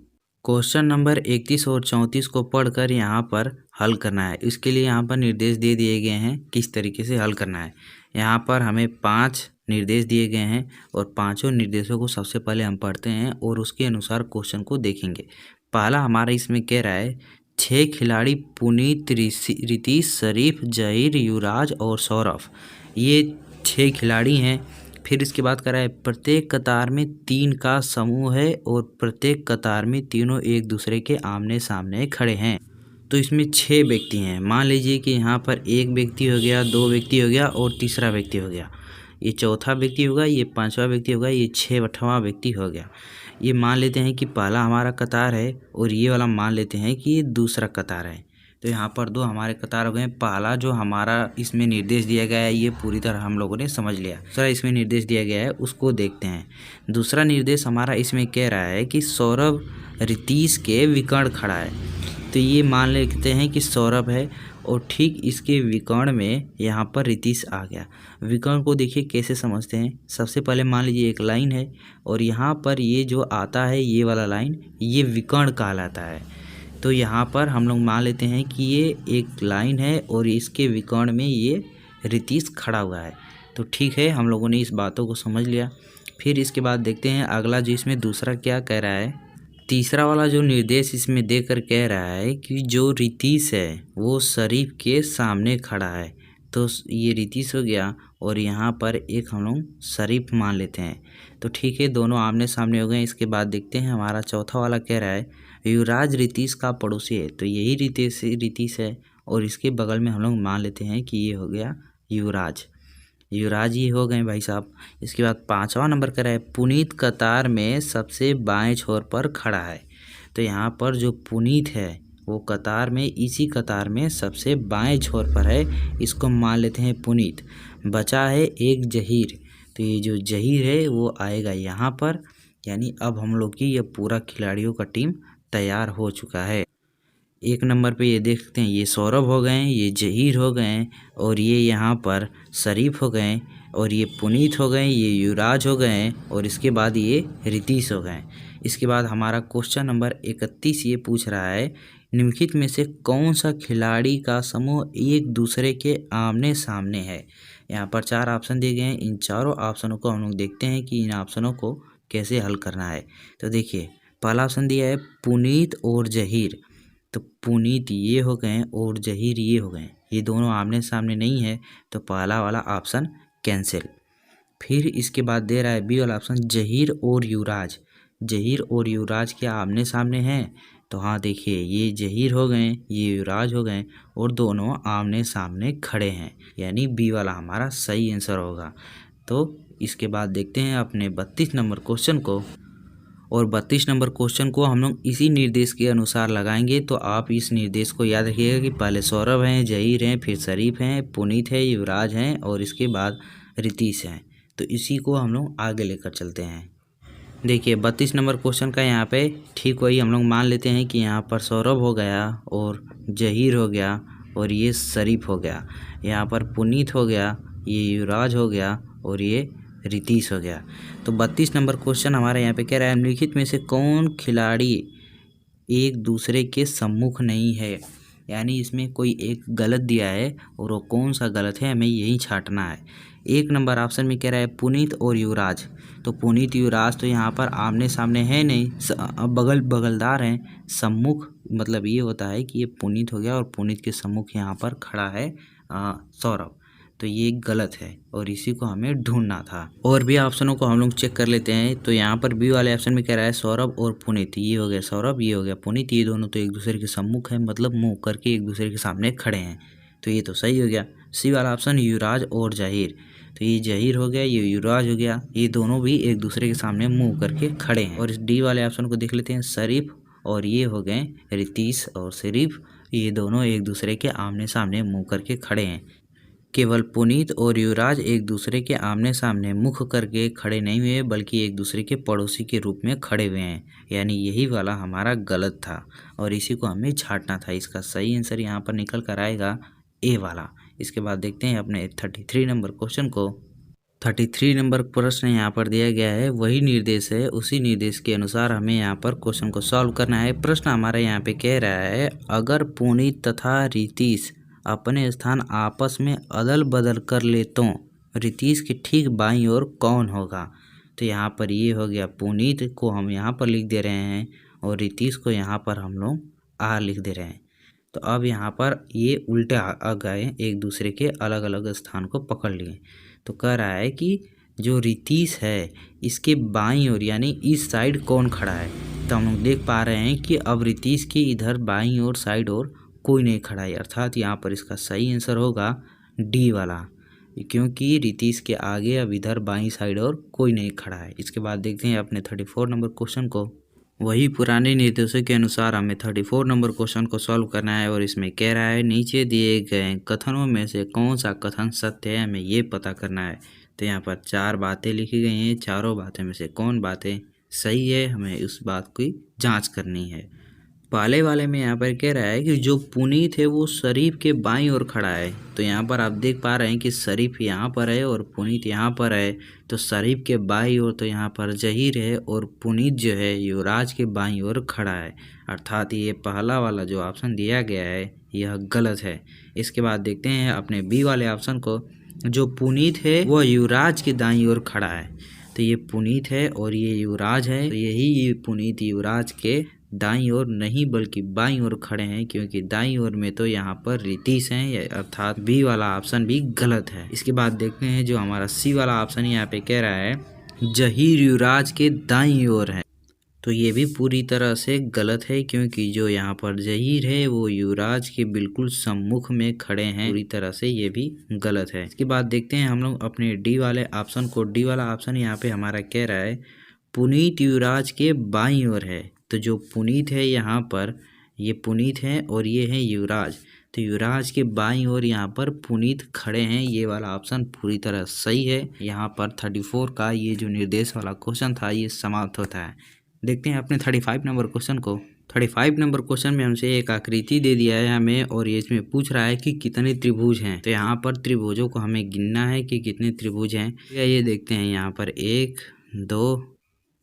[SPEAKER 1] क्वेश्चन नंबर 31 और 34 को पढ़कर यहाँ पर हल करना है। इसके लिए यहाँ पर निर्देश दे दिए गए हैं किस तरीके से हल करना है। यहाँ पर हमें 5 निर्देश दिए गए हैं और पांचों निर्देशों को सबसे पहले हम पढ़ते हैं और उसके अनुसार क्वेश्चन को देखेंगे। पहला हमारा इसमें कह रहा है 6 खिलाड़ी पुनीत, रितीश, शरीफ, जहीर, युवराज और सौरभ, ये 6 खिलाड़ी हैं। फिर इसके बाद कह रहा है प्रत्येक कतार में 3 का समूह है और प्रत्येक कतार में तीनों एक दूसरे के आमने सामने खड़े हैं। तो इसमें 6 व्यक्ति हैं। मान लीजिए कि यहाँ पर एक व्यक्ति हो गया, 2 व्यक्ति हो गया और तीसरा व्यक्ति हो गया, ये चौथा व्यक्ति होगा, ये पांचवा व्यक्ति होगा, ये 6वां व्यक्ति हो गया। ये मान लेते हैं कि पहला हमारा कतार है और ये वाला मान लेते हैं कि ये दूसरा कतार है। तो यहाँ पर 2 हमारे कतार हो गए। पहला जो हमारा इसमें निर्देश दिया गया है ये पूरी तरह हम लोगों ने समझ लिया। दूसरा इसमें निर्देश दिया गया है उसको देखते हैं। दूसरा निर्देश हमारा इसमें कह रहा है कि सौरभ रितीश के विकर्ण खड़ा है। तो ये मान लेते हैं कि सौरभ है और ठीक इसके विकर्ण में यहाँ पर रितीश आ गया। विकर्ण को देखिए कैसे समझते हैं। सबसे पहले मान लीजिए एक लाइन है और यहाँ पर ये जो आता है ये वाला लाइन ये विकर्ण कहलाता है। तो यहाँ पर हम लोग मान लेते हैं कि ये एक लाइन है और इसके विकर्ण में ये रितीश खड़ा हुआ है। तो ठीक है, हम लोगों ने इस बातों को समझ लिया। फिर इसके बाद देखते हैं अगला जो इसमें दूसरा क्या कह रहा है। तीसरा वाला जो निर्देश इसमें देकर कह रहा है कि जो रितीश है वो शरीफ के सामने खड़ा है। तो ये रितीश हो गया और यहाँ पर एक हम लोग शरीफ मान लेते हैं। तो ठीक है, दोनों आमने सामने हो गए। इसके बाद देखते हैं हमारा चौथा वाला कह रहा है युवराज रितीश का पड़ोसी है। तो यही रितीश है और इसके बगल में हम लोग मान लेते हैं कि ये हो गया युवराज। युवराज ही हो गए भाई साहब। इसके बाद 5वां नंबर का है पुनीत कतार में सबसे बाएं छोर पर खड़ा है। तो यहाँ पर जो पुनीत है वो कतार में इसी कतार में सबसे बाएं छोर पर है, इसको मान लेते हैं पुनीत। बचा है एक जहीर, तो ये जो जहीर है वो आएगा यहाँ पर। यानी अब हम लोग की ये पूरा खिलाड़ियों का टीम तैयार हो चुका है। 1 नंबर पे ये देखते हैं ये सौरभ हो गए, ये जहीर हो गए और ये यहाँ पर शरीफ हो गए और ये पुनीत हो गए, ये युवराज हो गए और इसके बाद ये रितीश हो गए। इसके बाद हमारा क्वेश्चन नंबर 31 ये पूछ रहा है निम्नलिखित में से कौन सा खिलाड़ी का समूह एक दूसरे के आमने सामने है। यहाँ पर 4 ऑप्शन दिए गए हैं। इन चारों ऑप्शनों को हम लोग देखते हैं कि इन ऑप्शनों को कैसे हल करना है। तो देखिए पहला ऑप्शन दिया है पुनीत और जहीर। तो पुनीत ये हो गए और जहीर ये हो गए, ये दोनों आमने सामने नहीं है, तो पहला वाला ऑप्शन कैंसिल। फिर इसके बाद दे रहा है बी वाला ऑप्शन जहीर और युवराज। जहीर और युवराज क्या आमने सामने हैं? तो हाँ देखिए ये जहीर हो गए, ये युवराज हो गए और दोनों आमने सामने खड़े हैं, यानी बी वाला हमारा सही आंसर होगा। तो इसके बाद देखते हैं अपने 32 नंबर क्वेश्चन को। और 32 नंबर क्वेश्चन को हम लोग इसी निर्देश के अनुसार लगाएंगे। तो आप इस निर्देश को याद रखिएगा कि पहले सौरभ हैं, जहीर हैं, फिर शरीफ हैं, पुनीत है, युवराज हैं और इसके बाद रितीश हैं। तो इसी को हम लोग आगे लेकर चलते हैं। देखिए 32 नंबर क्वेश्चन का यहाँ पे ठीक वही हम लोग मान लेते हैं कि यहाँ पर सौरभ हो गया और जहीर हो गया और ये शरीफ हो गया। यहाँ पर पुनीत हो गया, ये युवराज हो गया और ये रितीश हो गया। तो 32 नंबर क्वेश्चन हमारे यहाँ पे कह रहा है निम्नलिखित में से कौन खिलाड़ी एक दूसरे के सम्मुख नहीं है। यानी इसमें कोई एक गलत दिया है और वो कौन सा गलत है हमें यही छांटना है। 1 नंबर ऑप्शन में कह रहा है पुनीत और युवराज। तो पुनीत युवराज तो यहाँ पर आमने सामने है नहीं, बगलदार हैं। सम्मुख मतलब ये होता है कि ये पुनीत हो गया और पुनीत के सम्मुख यहाँ पर खड़ा है सौरभ। तो ये गलत है और इसी को हमें ढूंढना था। और भी ऑप्शनों को हम लोग चेक कर लेते हैं। तो यहाँ पर बी वाले ऑप्शन में कह रहा है सौरभ और पुनीत। ये हो गया सौरभ, ये हो गया पुनीत, ये दोनों तो एक दूसरे के सम्मुख है, मतलब मुंह करके एक दूसरे के सामने खड़े हैं। तो ये तो सही हो गया। सी वाला ऑप्शन युवराज और जहीर। तो ये जहीर हो गया, ये युवराज हो गया, ये दोनों भी एक दूसरे के सामने मुँह करके खड़े हैं। और इस डी वाले ऑप्शन को देख लेते हैं शरीफ और ये हो गए रितीश और शरीफ, ये दोनों एक दूसरे के आमने सामने मुँह करके खड़े हैं। केवल पुनीत और युवराज एक दूसरे के आमने सामने मुख करके खड़े नहीं हुए बल्कि एक दूसरे के पड़ोसी के रूप में खड़े हुए हैं। यानी यही वाला हमारा गलत था और इसी को हमें छांटना था। इसका सही आंसर यहाँ पर निकल कर आएगा ए वाला। इसके बाद देखते हैं अपने 33 नंबर क्वेश्चन को। 33 नंबर प्रश्न यहाँ पर दिया गया है, वही निर्देश है, उसी निर्देश के अनुसार हमें यहाँ पर क्वेश्चन को सॉल्व करना है। प्रश्न हमारा यहाँ पे कह रहा है, अगर पुनीत तथा रितीश अपने स्थान आपस में अदल बदल कर ले तो रितीश के ठीक बाईं ओर कौन होगा। तो यहाँ पर ये हो गया, पुनीत को हम यहाँ पर लिख दे रहे हैं और रितीश को यहाँ पर हम लोग आर लिख दे रहे हैं। तो अब यहाँ पर ये उल्टे आ गए, एक दूसरे के अलग अलग स्थान को पकड़ लिए। तो कह रहा है कि जो रितीश है इसके बाईं ओर यानी इस साइड कौन खड़ा है। तो हम लोग देख पा रहे हैं कि अब रितीश के इधर बाईं ओर साइड और कोई नहीं खड़ा है, अर्थात यहाँ पर इसका सही आंसर होगा डी वाला, क्योंकि रितीश के आगे अब इधर बाईं साइड और कोई नहीं खड़ा है। इसके बाद देखते हैं अपने 34 नंबर क्वेश्चन को। वही पुराने निर्देशों के अनुसार हमें 34 नंबर क्वेश्चन को सॉल्व करना है और इसमें कह रहा है, नीचे दिए गए कथनों में से कौन सा कथन सत्य है, हमें ये पता करना है। तो यहाँ पर 4 बातें लिखी गई हैं, चारों बातें में से कौन बातें सही है, हमें उस बात की जांच करनी है। पहले वाले में यहाँ पर कह रहा है कि जो पुनीत है वो शरीफ के बाईं ओर खड़ा है। तो यहाँ पर आप देख पा रहे हैं कि शरीफ यहाँ पर है और पुनीत यहाँ पर है। तो शरीफ के बाईं ओर तो यहाँ पर जहीर है और पुनीत जो है युवराज के बाईं ओर खड़ा है, अर्थात ये पहला वाला जो ऑप्शन दिया गया है यह गलत है। इसके बाद देखते हैं अपने बी वाले ऑप्शन को, जो पुनीत है वह युवराज के दाईं ओर खड़ा है। तो ये पुनीत है और ये युवराज है, तो यही ये पुनीत युवराज के दाईं ओर नहीं बल्कि बाईं ओर खड़े हैं, क्योंकि दाईं ओर में तो यहाँ पर रितीश हैं, अर्थात बी वाला ऑप्शन भी गलत है। इसके बाद देखते हैं जो हमारा सी वाला ऑप्शन यहाँ पे कह रहा है, जहीर युवराज के दाईं ओर है। तो ये भी पूरी तरह से गलत है, क्योंकि जो यहाँ पर जहीर है वो युवराज के बिल्कुल सम्मुख में खड़े हैं, पूरी तरह से ये भी गलत है। इसके बाद देखते हैं हम लोग अपने डी वाले ऑप्शन को। डी वाला ऑप्शन यहाँ पे हमारा कह रहा है, पुनीत युवराज के बाईं ओर है। तो जो पुनीत है यहाँ पर, ये पुनीत है और ये है युवराज, तो युवराज के बाईं ओर यहाँ पर पुनीत खड़े हैं। ये वाला ऑप्शन पूरी तरह सही है। यहाँ पर 34 का ये जो निर्देश वाला क्वेश्चन था ये समाप्त होता है। देखते हैं अपने 35 नंबर क्वेश्चन को। 35 नंबर क्वेश्चन में हमसे एक आकृति दे दिया है हमें और ये इसमें पूछ रहा है कि कितने त्रिभुज हैं। तो यहाँ पर त्रिभुजों को हमें गिनना है कि कितने त्रिभुज हैं। ये देखते हैं यहाँ पर 1 2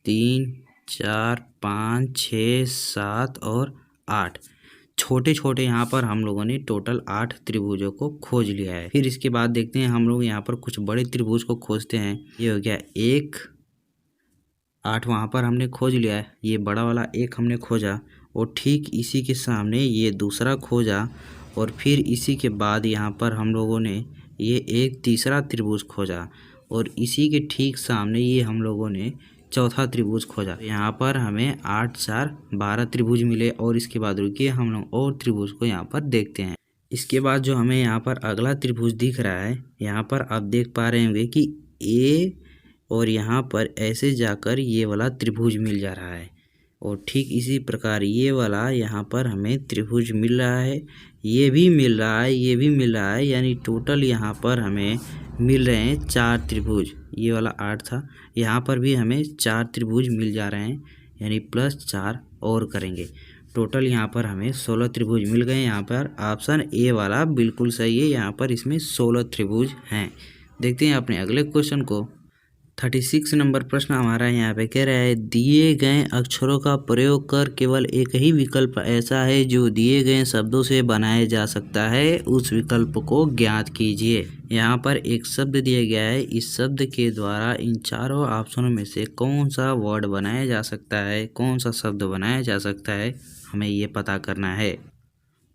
[SPEAKER 1] 3 4 5 6 7 और 8 छोटे छोटे यहाँ पर हम लोगों ने टोटल 8 त्रिभुजों को खोज लिया है। फिर इसके बाद देखते हैं हम लोग यहाँ पर कुछ बड़े त्रिभुज को खोजते हैं। ये हो गया 1 8 वहाँ पर हमने खोज लिया है, ये बड़ा वाला 1 हमने खोजा और ठीक इसी के सामने ये दूसरा खोजा और फिर इसी के बाद यहाँ पर हम लोगों ने ये एक तीसरा त्रिभुज खोजा और इसी के ठीक सामने ये हम लोगों ने चौथा त्रिभुज खोजा। यहाँ पर हमें 8 4 12 त्रिभुज मिले और इसके बाद रुकिए हम लोग और त्रिभुज को यहाँ पर देखते हैं। इसके बाद जो हमें यहाँ पर अगला त्रिभुज दिख रहा है, यहाँ पर आप देख पा रहे होंगे कि ए और यहाँ पर ऐसे जाकर ये वाला त्रिभुज मिल जा रहा है और ठीक इसी प्रकार ये वाला यहाँ पर हमें त्रिभुज मिल रहा है, ये भी मिल रहा है, ये भी मिल रहा है, यानी टोटल यहाँ पर हमें मिल रहे हैं 4 त्रिभुज। ये वाला 8 था, यहाँ पर भी हमें 4 त्रिभुज मिल जा रहे हैं, यानी +4 और करेंगे, टोटल यहाँ पर हमें 16 त्रिभुज मिल गए। यहाँ पर ऑप्शन ए वाला बिल्कुल सही है, यहाँ पर इसमें 16 त्रिभुज हैं। देखते हैं अपने अगले क्वेश्चन को। 36 नंबर प्रश्न हमारा यहाँ पे कह रहा है, दिए गए अक्षरों का प्रयोग कर केवल एक ही विकल्प ऐसा है जो दिए गए शब्दों से बनाया जा सकता है, उस विकल्प को ज्ञात कीजिए। यहाँ पर एक शब्द दिया गया है, इस शब्द के द्वारा इन चारों ऑप्शनों में से कौन सा वर्ड बनाया जा सकता है, कौन सा शब्द बनाया जा सकता है, हमें ये पता करना है।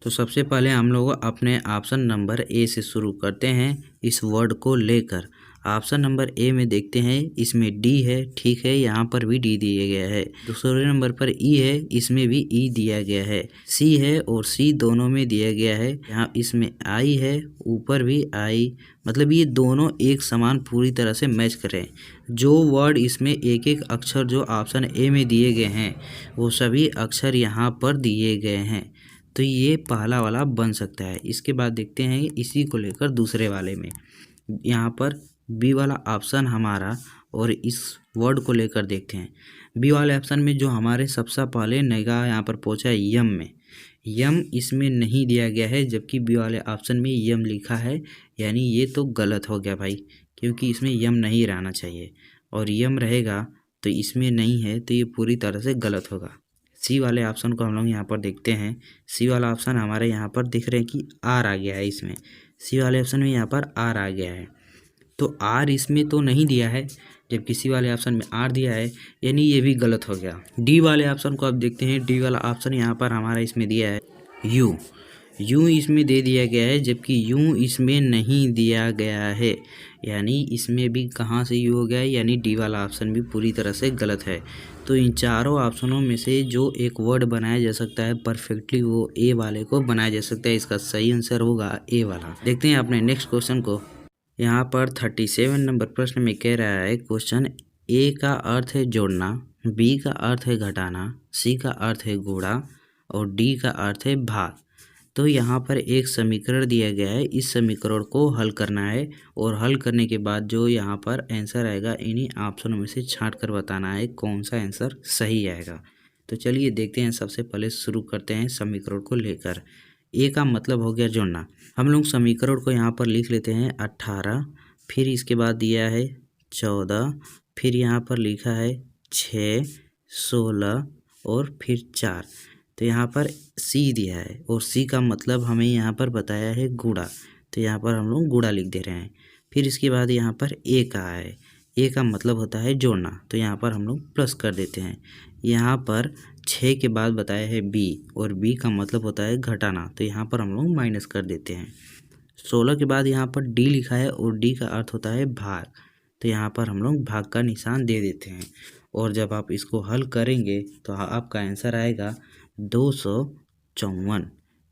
[SPEAKER 1] तो सबसे पहले हम लोग अपने ऑप्शन नंबर ए से शुरू करते हैं इस वर्ड को लेकर। ऑप्शन नंबर ए में देखते हैं, इसमें डी है, ठीक है, यहाँ पर भी डी दिया गया है। दूसरे नंबर पर ई है, इसमें भी ई दिया गया है। सी है और सी दोनों में दिया गया है। यहाँ इसमें आई है, ऊपर भी आई, मतलब ये दोनों एक समान पूरी तरह से मैच करें। जो वर्ड इसमें एक एक अक्षर जो ऑप्शन ए में दिए गए हैं वो सभी अक्षर यहाँ पर दिए गए हैं, तो ये पहला वाला बन सकता है। इसके बाद देखते हैं इसी को लेकर दूसरे वाले में, यहाँ पर बी वाला ऑप्शन हमारा, और इस वर्ड को लेकर देखते हैं। बी वाले ऑप्शन में जो हमारे सबसे पहले निगाह यहाँ पर पहुँचा है यम में, यम इसमें नहीं दिया गया है, जबकि बी वाले ऑप्शन में यम लिखा है, यानी ये तो गलत हो गया भाई, क्योंकि इसमें यम नहीं रहना चाहिए, और यम रहेगा तो इसमें नहीं है, तो ये पूरी तरह से गलत होगा। सी वाले ऑप्शन को हम लोग यहाँ पर देखते हैं। सी वाला ऑप्शन हमारे यहाँ पर दिख रहे हैं कि आर आ गया है, इसमें सी वाले ऑप्शन में यहाँ पर आर आ गया है, तो आर इसमें तो नहीं दिया है, जबकि सी वाले ऑप्शन में आर दिया है, यानी ये भी गलत हो गया। डी वाले ऑप्शन को अब देखते हैं। डी वाला ऑप्शन यहाँ पर हमारा इसमें दिया है यू, यू इसमें दे दिया गया है, जबकि यू इसमें नहीं दिया गया है, यानी इसमें भी कहाँ से यू हो गया है, यानी डी वाला ऑप्शन भी पूरी तरह से गलत है। तो इन चारों ऑप्शनों में से जो एक वर्ड बनाया जा सकता है परफेक्टली, वो ए वाले को बनाया जा सकता है। इसका सही आंसर होगा ए वाला। देखते हैं अपने नेक्स्ट क्वेश्चन को। यहाँ पर 37 नंबर प्रश्न में कह रहा है क्वेश्चन, ए का अर्थ है जोड़ना, बी का अर्थ है घटाना, सी का अर्थ है गुणा और डी का अर्थ है भाग। तो यहाँ पर एक समीकरण दिया गया है, इस समीकरण को हल करना है, और हल करने के बाद जो यहाँ पर आंसर आएगा इन्हीं ऑप्शनों में से छांट कर बताना है कौन सा आंसर सही आएगा। तो चलिए देखते हैं। सबसे पहले शुरू करते हैं समीकरण को लेकर। ए का मतलब हो गया जोड़ना। हम लोग समीकरण को यहाँ पर लिख लेते हैं 18, फिर इसके बाद दिया है 14, फिर यहाँ पर लिखा है 6, 16 और फिर 4। तो यहाँ पर सी दिया है, और सी का मतलब हमें यहाँ पर बताया है गुणा, तो यहाँ पर हम लोग गुणा लिख दे रहे हैं। फिर इसके बाद यहाँ पर ए कहा है, ए का मतलब होता है जोड़ना, तो यहाँ पर हम लोग प्लस कर देते हैं। यहाँ पर 6 के बाद बताया है बी, और बी का मतलब होता है घटाना, तो यहाँ पर हम लोग माइनस कर देते हैं। 16 के बाद यहाँ पर डी लिखा है, और डी का अर्थ होता है भाग, तो यहाँ पर हम लोग भाग का निशान दे देते हैं। और जब आप इसको हल करेंगे तो आपका आंसर आएगा 254।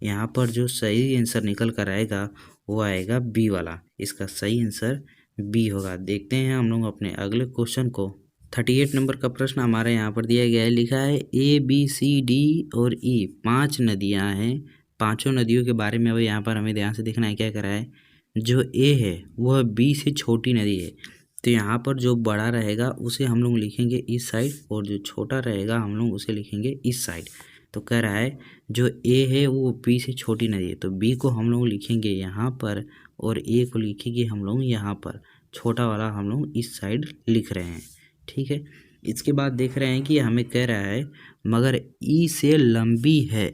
[SPEAKER 1] यहाँ पर जो सही आंसर निकल कर आएगा वो आएगा बी वाला, इसका सही आंसर बी होगा। देखते हैं हम लोग अपने अगले क्वेश्चन को। 38 नंबर का प्रश्न हमारे यहाँ पर दिया गया है, लिखा है ए बी सी डी और ई 5 नदियाँ हैं। पांचों नदियों के बारे में अब यहाँ पर हमें ध्यान से देखना है। क्या करा है, जो ए है वह बी से छोटी नदी है, तो यहाँ पर जो बड़ा रहेगा उसे हम लोग लिखेंगे इस साइड, और जो छोटा रहेगा हम लोग उसे लिखेंगे इस साइड। तो कह रहा है जो ए है वो बी से छोटी नदी है, तो बी को हम लोग लिखेंगे यहाँ पर, और ए को लिखेंगे हम लोग यहाँ पर। छोटा वाला हम लोग इस साइड लिख रहे हैं, ठीक है। इसके बाद देख रहे हैं कि हमें कह रहा है मगर ई से लंबी है,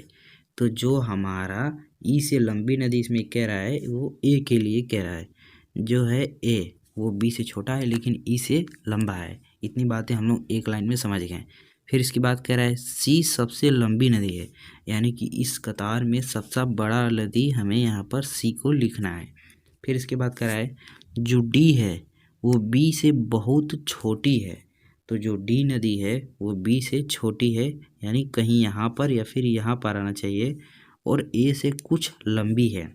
[SPEAKER 1] तो जो हमारा ई से लंबी नदी इसमें कह रहा है वो ए के लिए कह रहा है। जो है ए वो बी से छोटा है लेकिन ई से लंबा है। इतनी बातें हम लोग एक लाइन में समझ गए। फिर इसके बाद कह रहा है सी सबसे लंबी नदी है, यानी कि इस कतार में सबसे बड़ा नदी हमें यहाँ पर सी को लिखना है। फिर इसके बाद कह रहा है जो डी है वो बी से बहुत छोटी है, तो जो डी नदी है वो बी से छोटी है, यानी कहीं यहाँ पर या फिर यहाँ पर आना चाहिए, और ए से कुछ लंबी है,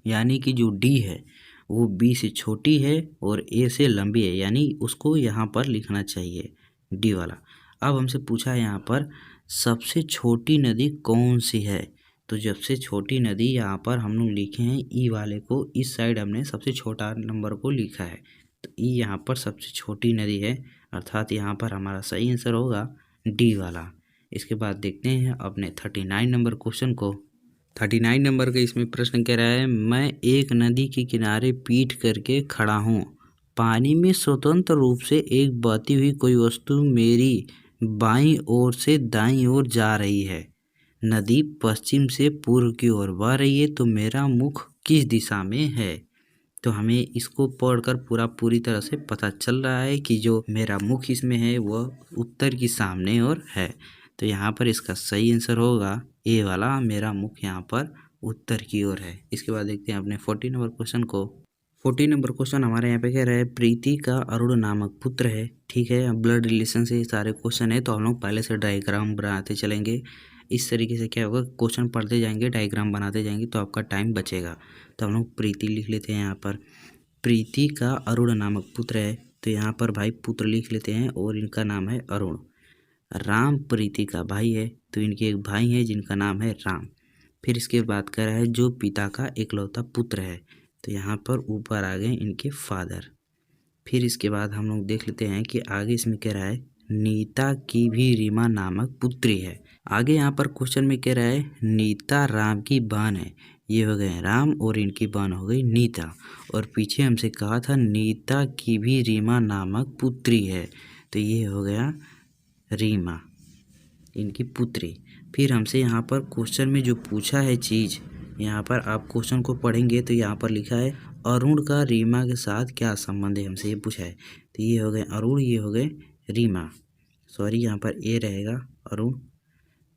[SPEAKER 1] यानी कि जो डी है वो बी से छोटी है और ए से लंबी है, यानी उसको यहाँ पर लिखना चाहिए डी वाला। अब हमसे पूछा है यहाँ पर सबसे छोटी नदी कौन सी है, तो सबसे छोटी नदी यहाँ पर हम लोग लिखे हैं ई वाले को, इस साइड हमने सबसे छोटा नंबर को लिखा है, तो ई यहाँ पर सबसे छोटी नदी है, अर्थात यहाँ पर हमारा सही आंसर होगा डी वाला। इसके बाद देखते हैं अपने 39 नंबर क्वेश्चन को। 39 नंबर का इसमें प्रश्न कह रहा है मैं एक नदी के किनारे पीठ करके खड़ा हूँ, पानी में स्वतंत्र रूप से एक बहती हुई कोई वस्तु मेरी बाईं ओर से दाईं ओर जा रही है। नदी पश्चिम से पूर्व की ओर बह रही है, तो मेरा मुख किस दिशा में है। तो हमें इसको पढ़कर पूरी तरह से पता चल रहा है कि जो मेरा मुख इसमें है वह उत्तर की सामने ओर है, तो यहाँ पर इसका सही आंसर होगा ए वाला, मेरा मुख यहाँ पर उत्तर की ओर है। इसके बाद देखते हैं अपने 40 नंबर क्वेश्चन को। 40 नंबर क्वेश्चन हमारे यहाँ पे कह रहा है प्रीति का अरुण नामक पुत्र है, ठीक है। ब्लड रिलेशन से ये सारे क्वेश्चन है, तो हम लोग पहले से डायग्राम बनाते चलेंगे। इस तरीके से क्या होगा, क्वेश्चन पढ़ते जाएंगे डायग्राम बनाते जाएंगे तो आपका टाइम बचेगा। तो हम लोग प्रीति लिख लेते हैं यहाँ पर, प्रीति का अरुण नामक पुत्र है, तो यहाँ पर भाई पुत्र लिख लेते हैं और इनका नाम है अरुण। राम प्रीति का भाई है, तो इनके एक भाई है जिनका नाम है राम। फिर इसके बाद कह रहा है जो पिता का इकलौता पुत्र है, तो यहाँ पर ऊपर आ गए इनके फादर। फिर इसके बाद हम लोग देख लेते हैं कि आगे इसमें कह रहा है नीता की भी रीमा नामक पुत्री है। आगे यहाँ पर क्वेश्चन में कह रहा है नीता राम की बहन है, ये हो गए राम और इनकी बहन हो गई नीता। और पीछे हमसे कहा था नीता की भी रीमा नामक पुत्री है, तो ये हो गया रीमा इनकी पुत्री। फिर हमसे यहाँ पर क्वेश्चन में जो पूछा है चीज़, यहाँ पर आप क्वेश्चन को पढ़ेंगे तो यहाँ पर लिखा है अरुण का रीमा के साथ क्या संबंध है, हमसे ये पूछा है। तो ये हो गए अरुण, ये हो गए रीमा, सॉरी यहाँ पर ए रहेगा अरुण,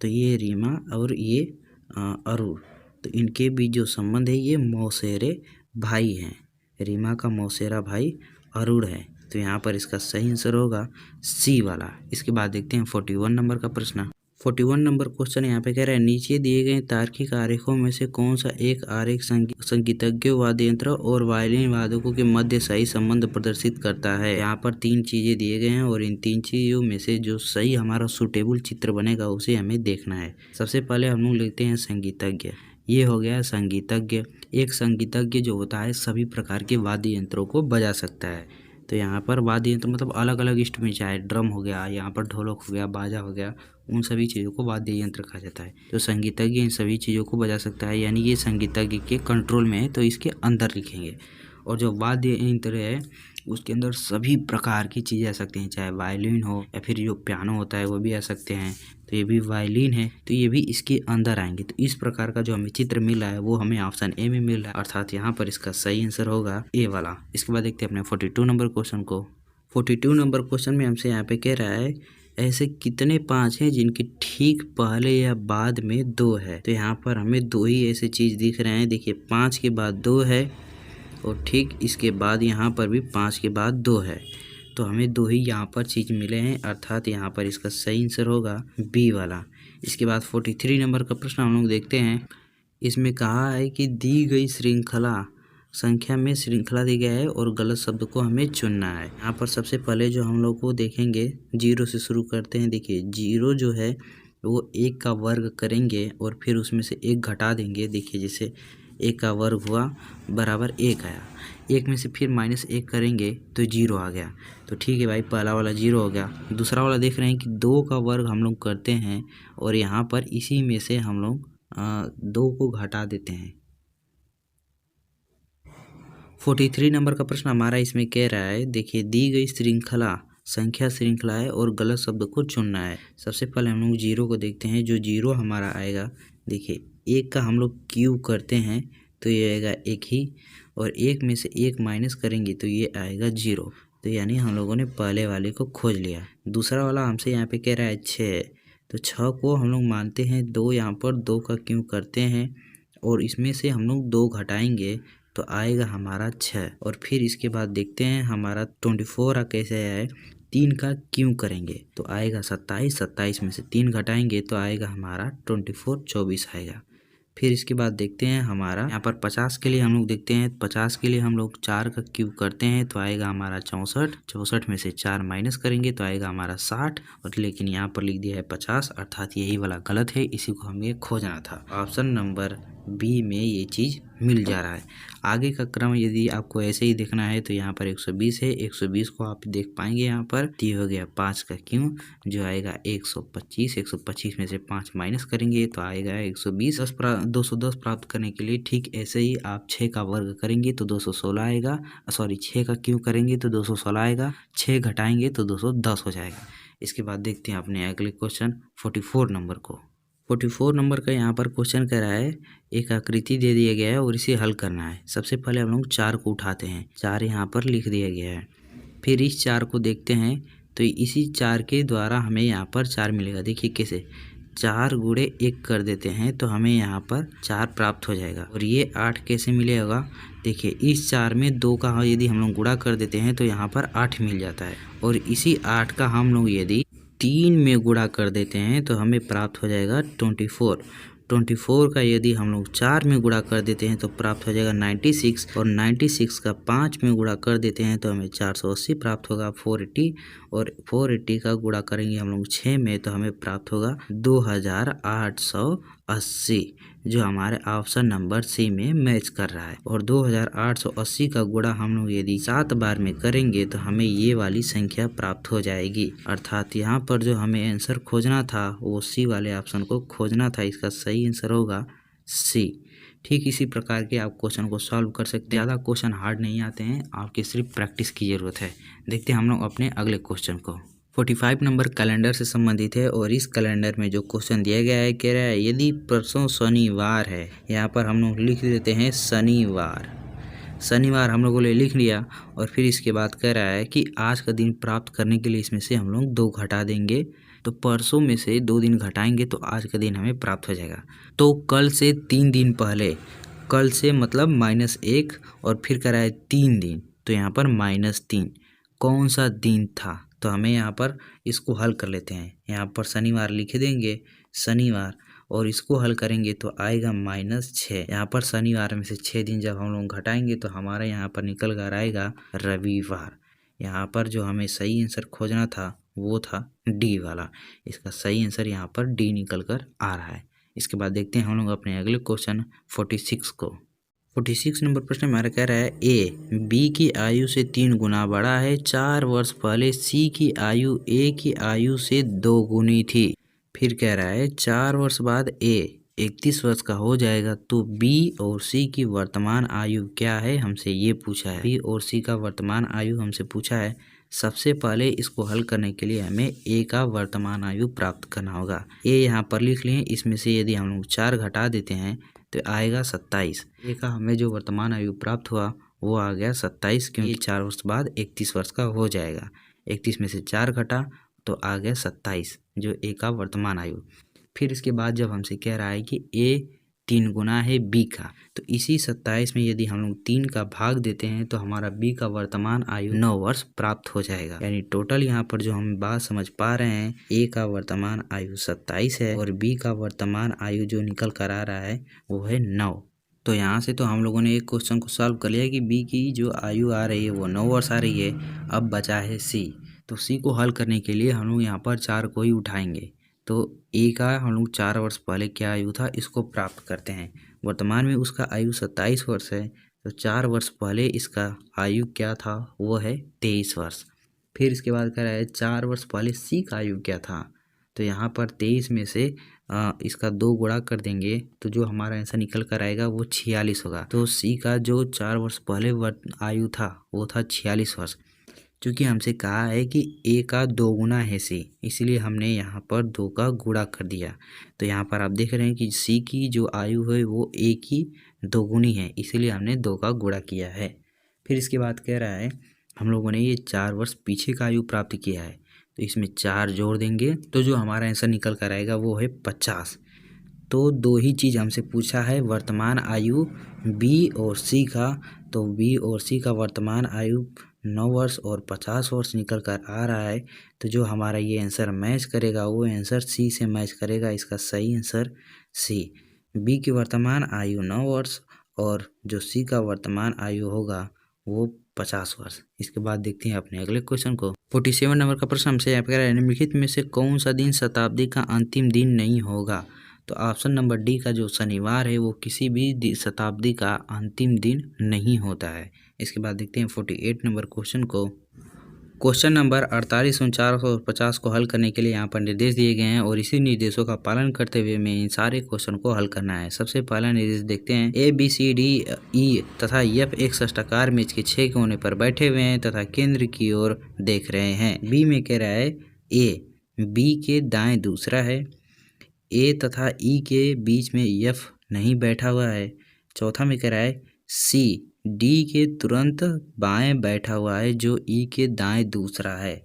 [SPEAKER 1] तो ये रीमा और ये अरुण, तो इनके बीच जो संबंध है ये मौसेरे भाई हैं। रीमा का मौसेरा भाई अरुण है, तो यहाँ पर इसका सही आंसर होगा सी वाला। इसके बाद देखते हैं 41 नंबर का प्रश्न। 41 नंबर क्वेश्चन यहाँ पे कह रहा है नीचे दिए गए तार्किक आरेखों में से कौन सा एक आरेख संगीतज्ञों, वाद्य यंत्र और वायलिन वादकों के मध्य सही संबंध प्रदर्शित करता है। यहाँ पर 3 चीजें दिए गए हैं और इन 3 चीजों में से जो सही हमारा सुटेबल चित्र बनेगा उसे हमें देखना है। सबसे पहले हम लोग लिखते हैं संगीतज्ञ, ये हो गया संगीतज्ञ। एक संगीतज्ञ जो होता है सभी प्रकार के वाद्य यंत्रों को बजा सकता है। तो यहाँ पर वाद्य यंत्र मतलब अलग अलग इंस्ट्रूमेंट, चाहे ड्रम हो गया, यहाँ पर ढोलक हो गया, बाजा हो गया, उन सभी चीज़ों को वाद्य यंत्र कहा जाता है। तो संगीतज्ञ इन सभी चीज़ों को बजा सकता है, यानी ये संगीतज्ञ के कंट्रोल में है, तो इसके अंदर लिखेंगे। और जो वाद्य यंत्र है उसके अंदर सभी प्रकार की चीज़ें आ सकती हैं, चाहे वायलिन हो या फिर जो पियानो होता है वो भी आ सकते हैं, तो ये भी वायलिन है, तो ये भी इसके अंदर आएंगे। तो इस प्रकार का जो हमें चित्र मिल रहा है वो हमें ऑप्शन ए में मिल रहा है, अर्थात यहाँ पर इसका सही आंसर होगा ए वाला। इसके बाद देखते हैं अपने 42 नंबर क्वेश्चन को। 42 नंबर क्वेश्चन में हमसे यहाँ पे कह रहा है ऐसे कितने 5 हैं जिनके ठीक पहले या बाद में 2 है। तो यहाँ पर हमें 2 ही ऐसे चीज़ दिख रहे हैं, देखिए 5 के बाद 2 है और ठीक इसके बाद यहाँ पर भी 5 के बाद 2 है, तो हमें 2 ही यहाँ पर चीज़ मिले हैं, अर्थात यहाँ पर इसका सही आंसर होगा बी वाला। इसके बाद 43 नंबर का प्रश्न हम लोग देखते हैं। इसमें कहा है कि दी गई श्रृंखला संख्या में श्रृंखला दी गया है और गलत शब्द को हमें चुनना है। यहाँ पर सबसे पहले जो हम लोग को देखेंगे 0 से शुरू करते हैं। देखिए 0 जो है वो 1 का वर्ग करेंगे और फिर उसमें से 1 घटा देंगे। देखिए जैसे 1 का वर्ग हुआ बराबर 1 आया, 1 में से फिर -1 करेंगे तो 0 आ गया। तो ठीक है भाई, पहला वाला 0 हो गया। दूसरा वाला देख रहे हैं कि 2 का वर्ग हम लोग करते हैं और यहाँ पर इसी में से हम लोग 2 को घटा देते हैं। 43 नंबर का प्रश्न हमारा इसमें कह रहा है, देखिए दी गई श्रृंखला संख्या श्रृंखला है और गलत शब्द को चुनना है। सबसे पहले हम लोग 0 को देखते हैं, जो 0 हमारा आएगा, देखिए 1 का हम लोग क्यूब करते हैं तो ये आएगा 1 ही, और 1 में से 1 माइनस करेंगे तो ये आएगा 0। तो यानी हम लोगों ने पहले वाले को खोज लिया। दूसरा वाला हमसे यहाँ पे कह रहा है 6, तो 6 को हम लोग मानते हैं 2, यहाँ पर 2 का क्यूब करते हैं और इसमें से हम लोग 2 घटाएंगे तो आएगा हमारा 6। और फिर इसके बाद देखते हैं हमारा 24 कैसे है, 3 का क्यूब करेंगे तो आएगा 27, 27 में से 3 घटाएंगे तो आएगा हमारा 24, 24 आएगा। फिर इसके बाद देखते हैं हमारा यहाँ पर 50 के लिए हम लोग देखते हैं, 50 के लिए हम लोग 4 का क्यूब करते हैं तो आएगा हमारा 64, 64 में से 4 माइनस करेंगे तो आएगा हमारा 60, और लेकिन यहाँ पर लिख दिया है 50, अर्थात यही वाला गलत है, इसी को हमें खोजना था। ऑप्शन नंबर बी में ये चीज़ मिल जा रहा है। आगे का क्रम यदि आपको ऐसे ही देखना है तो यहाँ पर 120 है, 120 को आप देख पाएंगे यहाँ पर, ये हो गया 5 का क्यूब जो आएगा 125, 125 में से 5 माइनस करेंगे तो आएगा 120। 210 प्राप्त करने के लिए ठीक ऐसे ही आप 6 का वर्ग करेंगे तो 216 आएगा, सॉरी 6 का क्यूब करेंगे तो 216 आएगा, 6 घटाएंगे तो 210 हो जाएगा। इसके बाद देखते हैं अपने अगले क्वेश्चन 44 नंबर को। 44 नंबर का यहाँ पर क्वेश्चन कर रहा है, एक आकृति दे दिया गया है और इसे हल करना है। सबसे पहले हम लोग 4 को उठाते हैं, 4 यहाँ पर लिख दिया गया है। फिर इस 4 को देखते हैं तो इसी 4 के द्वारा हमें यहाँ पर 4 मिलेगा। देखिए कैसे, 4 गुणे 1 कर देते हैं तो हमें यहाँ पर 4 प्राप्त हो जाएगा। और ये 8 कैसे मिलेगा, देखिए इस 4 में 2 का यदि हम लोग गुणा कर देते हैं तो यहाँ पर 8 मिल जाता है, और इसी 8 का हम लोग यदि 3 में गुणा कर देते हैं तो हमें प्राप्त हो जाएगा 24। 24 का यदि हम लोग 4 में गुणा कर देते हैं तो प्राप्त हो जाएगा 96, और 96 का 5 में गुणा कर देते हैं तो हमें 480 प्राप्त होगा 480, और 480 का गुणा करेंगे हम लोग 6 में तो हमें प्राप्त होगा 2880, जो हमारे ऑप्शन नंबर सी में मैच कर रहा है। और 2880 का गुणा हम लोग यदि 7 बार में करेंगे तो हमें ये वाली संख्या प्राप्त हो जाएगी, अर्थात यहाँ पर जो हमें आंसर खोजना था वो सी वाले ऑप्शन को खोजना था, इसका सही आंसर होगा सी। ठीक इसी प्रकार के आप क्वेश्चन को सॉल्व कर सकते हैं। ज़्यादा क्वेश्चन हार्ड नहीं आते हैं, आपकी सिर्फ प्रैक्टिस की ज़रूरत है। देखते हैं हम लोग अपने अगले क्वेश्चन को। 45 नंबर कैलेंडर से संबंधित है और इस कैलेंडर में जो क्वेश्चन दिया गया है, कह रहा है यदि परसों शनिवार है, यहाँ पर हम लोग लिख देते हैं शनिवार। शनिवार हम लोगों ने लिख लिया और फिर इसके बाद कह रहा है कि आज का दिन प्राप्त करने के लिए इसमें से हम लोग 2 घटा देंगे। तो परसों में से 2 दिन घटाएंगे तो आज का दिन हमें प्राप्त हो जाएगा। तो कल से 3 दिन पहले, कल से मतलब -1 और फिर कह रहा है 3 दिन, तो यहाँ पर -3 कौन सा दिन था? तो हमें यहाँ पर इसको हल कर लेते हैं। यहाँ पर शनिवार लिख देंगे, शनिवार, और इसको हल करेंगे तो आएगा -6। यहाँ पर शनिवार में से 6 दिन जब हम लोग घटाएंगे तो हमारा यहाँ पर निकल कर आएगा रविवार। यहाँ पर जो हमें सही आंसर खोजना था वो था डी वाला। इसका सही आंसर यहाँ पर डी निकल कर आ रहा है। इसके बाद देखते हैं हम लोग अपने अगले क्वेश्चन 46 को। 46 नंबर प्रश्न हमारा कह रहा है ए बी की आयु से 3 गुना बड़ा है। 4 वर्ष पहले सी की आयु ए की आयु से 2 गुनी थी। फिर कह रहा है 4 वर्ष बाद ए 31 वर्ष का हो जाएगा तो बी और सी की वर्तमान आयु क्या है, हमसे ये पूछा है। बी और सी का वर्तमान आयु हमसे पूछा है। सबसे पहले इसको हल करने के लिए हमें ए का वर्तमान आयु प्राप्त करना होगा। ए यहाँ पर लिख लिए, इसमें से यदि हम लोग 4 घटा देते हैं तो आएगा 27। ए का हमें जो वर्तमान आयु प्राप्त हुआ वो आ गया 27, क्योंकि 4 वर्ष बाद 31 वर्ष का हो जाएगा। 31 में से 4 घटा तो आ गया 27 जो ए का वर्तमान आयु। फिर इसके बाद जब हमसे कह रहा है कि ए 3 गुना है बी का, तो इसी 27 में यदि हम लोग 3 का भाग देते हैं तो हमारा बी का वर्तमान आयु 9 वर्ष प्राप्त हो जाएगा। यानी टोटल यहाँ पर जो हम बात समझ पा रहे हैं, ए का वर्तमान आयु 27 है और बी का वर्तमान आयु जो निकल कर आ रहा है वो है 9। तो यहाँ से तो हम लोगों ने एक क्वेश्चन को सॉल्व कर लिया कि बी की जो आयु आ रही है वो 9 वर्ष आ रही है। अब बचा है सी, तो सी को हल करने के लिए हम लोग यहाँ पर 4 को ही उठाएंगे। तो ए का हम लोग 4 वर्ष पहले क्या आयु था इसको प्राप्त करते हैं। वर्तमान में उसका आयु 27 वर्ष है, तो 4 वर्ष पहले इसका आयु क्या था वो है 23 वर्ष। फिर इसके बाद कह रहा है 4 वर्ष पहले सी का आयु क्या था, तो यहाँ पर 23 में से इसका 2 गुणा कर देंगे तो जो हमारा आंसर निकल कर आएगा वो 46 होगा। तो सी का जो 4 वर्ष पहले आयु था वो था 46 वर्ष। क्योंकि हमसे कहा है कि ए का 2 गुना है सी, इसलिए हमने यहाँ पर 2 का गुणा कर दिया। तो यहाँ पर आप देख रहे हैं कि सी की जो आयु है वो ए की 2 गुनी है, इसीलिए हमने 2 का गुणा किया है। फिर इसके बाद कह रहा है हम लोगों ने ये 4 वर्ष पीछे का आयु प्राप्त किया है, तो इसमें 4 जोड़ देंगे तो जो हमारा आंसर निकल कर आएगा वो है 50। तो 2 ही चीज़ हमसे पूछा है, वर्तमान आयु बी और सी का। तो बी और सी का वर्तमान आयु 9 वर्ष और 50 वर्ष निकल कर आ रहा है। तो जो हमारा ये आंसर मैच करेगा वो आंसर सी से मैच करेगा। इसका सही आंसर सी। बी की वर्तमान आयु 9 वर्ष और जो सी का वर्तमान आयु होगा वो 50 वर्ष। इसके बाद देखते हैं अपने अगले क्वेश्चन को। 47 नंबर का प्रश्न हमसे यहाँ पे कह रहा है निम्नलिखित में से कौन सा दिन शताब्दी का अंतिम दिन नहीं होगा। तो ऑप्शन नंबर डी का जो शनिवार है वो किसी भी शताब्दी का अंतिम दिन नहीं होता है। इसके बाद देखते हैं 48 नंबर क्वेश्चन को। क्वेश्चन नंबर 48, 49 और 50 को हल करने के लिए यहाँ पर निर्देश दिए गए हैं और इसी निर्देशों का पालन करते हुए हमें इन सारे क्वेश्चन को हल करना है। सबसे पहला निर्देश देखते हैं, A B C D E तथा एफ एक षष्ठाकार मेज के 6 कोने पर बैठे हुए हैं तथा केंद्र की ओर देख रहे हैं। बी में कह रहा है ए बी के दाएं दूसरा है, ए तथा ई के बीच में एफ नहीं बैठा हुआ है। चौथा में कह रहा है सी डी के तुरंत बाएं बैठा हुआ है जो ई के दाएं दूसरा है।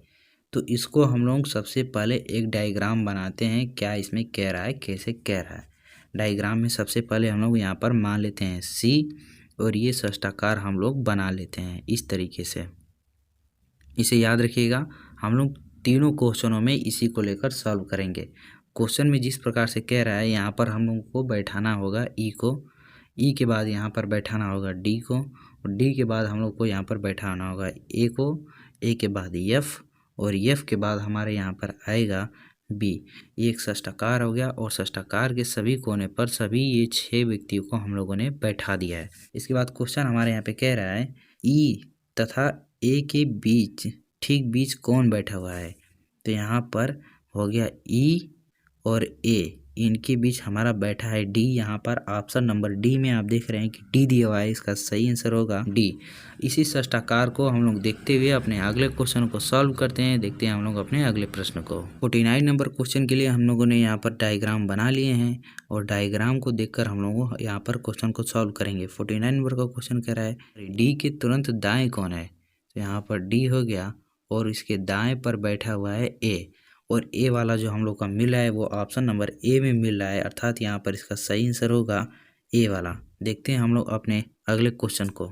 [SPEAKER 1] तो इसको हम लोग सबसे पहले एक डायग्राम बनाते हैं, क्या इसमें कह रहा है, कैसे कह रहा है। डायग्राम में सबसे पहले हम लोग यहाँ पर मान लेते हैं सी और ये षष्ठाकार हम लोग बना लेते हैं इस तरीके से। इसे याद रखिएगा, हम लोग तीनों क्वेश्चनों में इसी को लेकर सॉल्व करेंगे। क्वेश्चन में जिस प्रकार से कह रहा है यहाँ पर हम लोग को बैठाना होगा ई को, ई के बाद यहाँ पर बैठाना होगा डी को और डी के बाद हम लोग को यहाँ पर बैठाना होगा ए को, ए के बाद एफ और एफ के बाद हमारे यहाँ पर आएगा बी। ये एक षष्ठाकार हो गया और षष्ठाकार के सभी कोने पर सभी ये 6 व्यक्तियों को हम लोगों ने बैठा दिया है। इसके बाद क्वेश्चन हमारे यहाँ पे कह रहा है ई तथा ए के बीच ठीक बीच कौन बैठा हुआ है। तो यहाँ पर हो गया ई और ए, इनके बीच हमारा बैठा है डी। यहाँ पर ऑप्शन नंबर डी में आप देख रहे हैं कि डी दिया हुआ है, इसका सही आंसर होगा डी। इसी षष्ठाकार को हम लोग देखते हुए अपने अगले क्वेश्चन को सॉल्व करते हैं। देखते हैं हम लोग अपने अगले प्रश्न को। 49 नंबर क्वेश्चन के लिए हम लोगों ने यहाँ पर डायग्राम बना लिए हैं और डायग्राम को देखकर हम लोग यहाँ पर क्वेश्चन को सॉल्व करेंगे। 49 नंबर का क्वेश्चन कह रहा है डी के तुरंत दाएं कौन है। तो यहाँ पर डी हो गया और इसके दाएं पर बैठा हुआ है ए, और ए वाला जो हम लोग का मिल रहा है वो ऑप्शन नंबर ए में मिल रहा है, अर्थात यहाँ पर इसका सही आंसर होगा ए वाला। देखते हैं हम लोग अपने अगले क्वेश्चन को।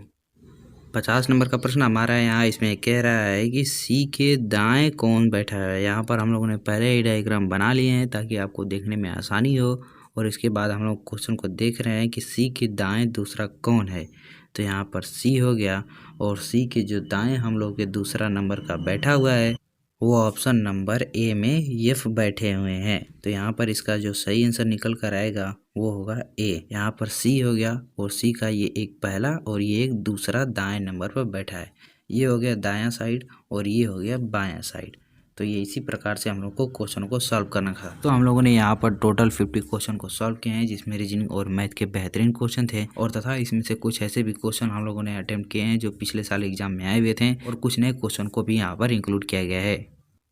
[SPEAKER 1] 50 नंबर का प्रश्न हमारा यहाँ इसमें कह रहा है कि सी के दाएं कौन बैठा है। यहाँ पर हम लोगों ने पहले ही डायग्राम बना लिए हैं ताकि आपको देखने में आसानी हो, और इसके बाद हम लोग क्वेश्चन को देख रहे हैं कि सी के दाएं दूसरा कौन है। तो यहाँ पर सी हो गया और सी के जो दाएं हम लोग के दूसरा नंबर का बैठा हुआ है वो ऑप्शन नंबर ए में एफ बैठे हुए हैं। तो यहाँ पर इसका जो सही आंसर निकल कर आएगा वो होगा ए। यहाँ पर सी हो गया और सी का ये एक पहला और ये एक दूसरा दाएं नंबर पर बैठा है। ये हो गया दायां साइड और ये हो गया बायां साइड। तो ये इसी प्रकार से हम लोग को क्वेश्चन को सॉल्व करना था। तो हम लोगों ने यहाँ पर टोटल 50 क्वेश्चन को सॉल्व किए हैं, जिसमें रीजनिंग और मैथ के बेहतरीन क्वेश्चन थे, और तथा इसमें से कुछ ऐसे भी क्वेश्चन हम लोगों ने अटेम्प्ट किए हैं जो पिछले साल एग्जाम में आए हुए थे, और कुछ नए क्वेश्चन को भी यहाँ पर इंक्लूड किया गया है।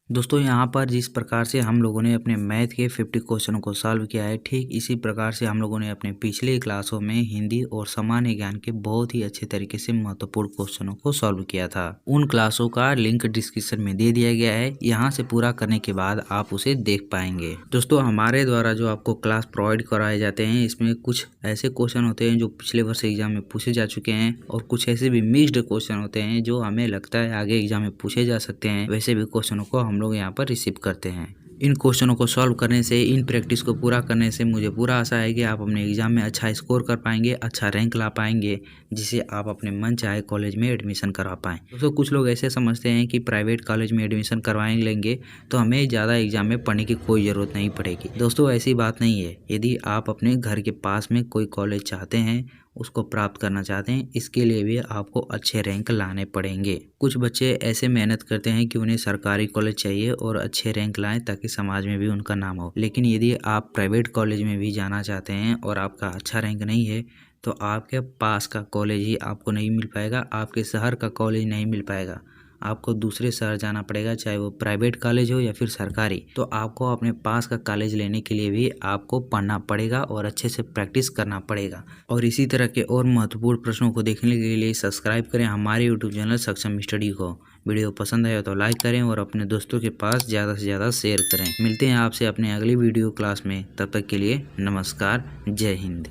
[SPEAKER 1] दोस्तों यहाँ पर जिस प्रकार से हम लोगों ने अपने मैथ के 50 क्वेश्चनों को सॉल्व किया है, ठीक इसी प्रकार से हम लोगों ने अपने पिछले क्लासों में हिंदी और सामान्य ज्ञान के बहुत ही अच्छे तरीके से महत्वपूर्ण क्वेश्चनों को सॉल्व किया था। उन क्लासों का लिंक डिस्क्रिप्शन में दे दिया गया है, यहाँ से पूरा करने के बाद आप उसे देख पाएंगे। दोस्तों हमारे द्वारा जो आपको क्लास प्रोवाइड कराए जाते हैं, इसमें कुछ ऐसे क्वेश्चन होते हैं जो पिछले वर्ष एग्जाम में पूछे जा चुके हैं, और कुछ ऐसे भी मिक्स्ड क्वेश्चन होते हैं जो हमें लगता है आगे एग्जाम में पूछे जा सकते हैं। वैसे भी क्वेश्चनों को हम लोग यहाँ पर रिसीव करते हैं। इन क्वेश्चनों को सॉल्व करने से, इन प्रैक्टिस को पूरा करने से मुझे पूरा आशा है कि आप अपने एग्जाम में अच्छा स्कोर कर पाएंगे, अच्छा रैंक ला पाएंगे, जिसे आप अपने मन चाहे कॉलेज में एडमिशन करवा पाएँ। दोस्तों कुछ लोग ऐसे समझते हैं कि प्राइवेट कॉलेज में एडमिशन करवाएं लेंगे तो हमें ज़्यादा एग्जाम में पढ़ने की कोई ज़रूरत नहीं पड़ेगी। दोस्तों ऐसी बात नहीं है। यदि आप अपने घर के पास में कोई कॉलेज चाहते हैं, उसको प्राप्त करना चाहते हैं, इसके लिए भी आपको अच्छे रैंक लाने पड़ेंगे। कुछ बच्चे ऐसे मेहनत करते हैं कि उन्हें सरकारी कॉलेज चाहिए और अच्छे रैंक लाएं ताकि समाज में भी उनका नाम हो। लेकिन यदि आप प्राइवेट कॉलेज में भी जाना चाहते हैं और आपका अच्छा रैंक नहीं है, तो आपके पास का कॉलेज ही आपको नहीं मिल पाएगा, आपके शहर का कॉलेज नहीं मिल पाएगा। आपको दूसरे शहर जाना पड़ेगा, चाहे वो प्राइवेट कॉलेज हो या फिर सरकारी। तो आपको अपने पास का कॉलेज लेने के लिए भी आपको पढ़ना पड़ेगा और अच्छे से प्रैक्टिस करना पड़ेगा। और इसी तरह के और महत्वपूर्ण प्रश्नों को देखने के लिए सब्सक्राइब करें हमारे यूट्यूब चैनल सक्षम स्टडी को। वीडियो पसंद आया तो लाइक करें और अपने दोस्तों के पास ज़्यादा से ज़्यादा शेयर करें। मिलते हैं आपसे अपने अगली वीडियो क्लास में, तब तक के लिए नमस्कार, जय हिंद।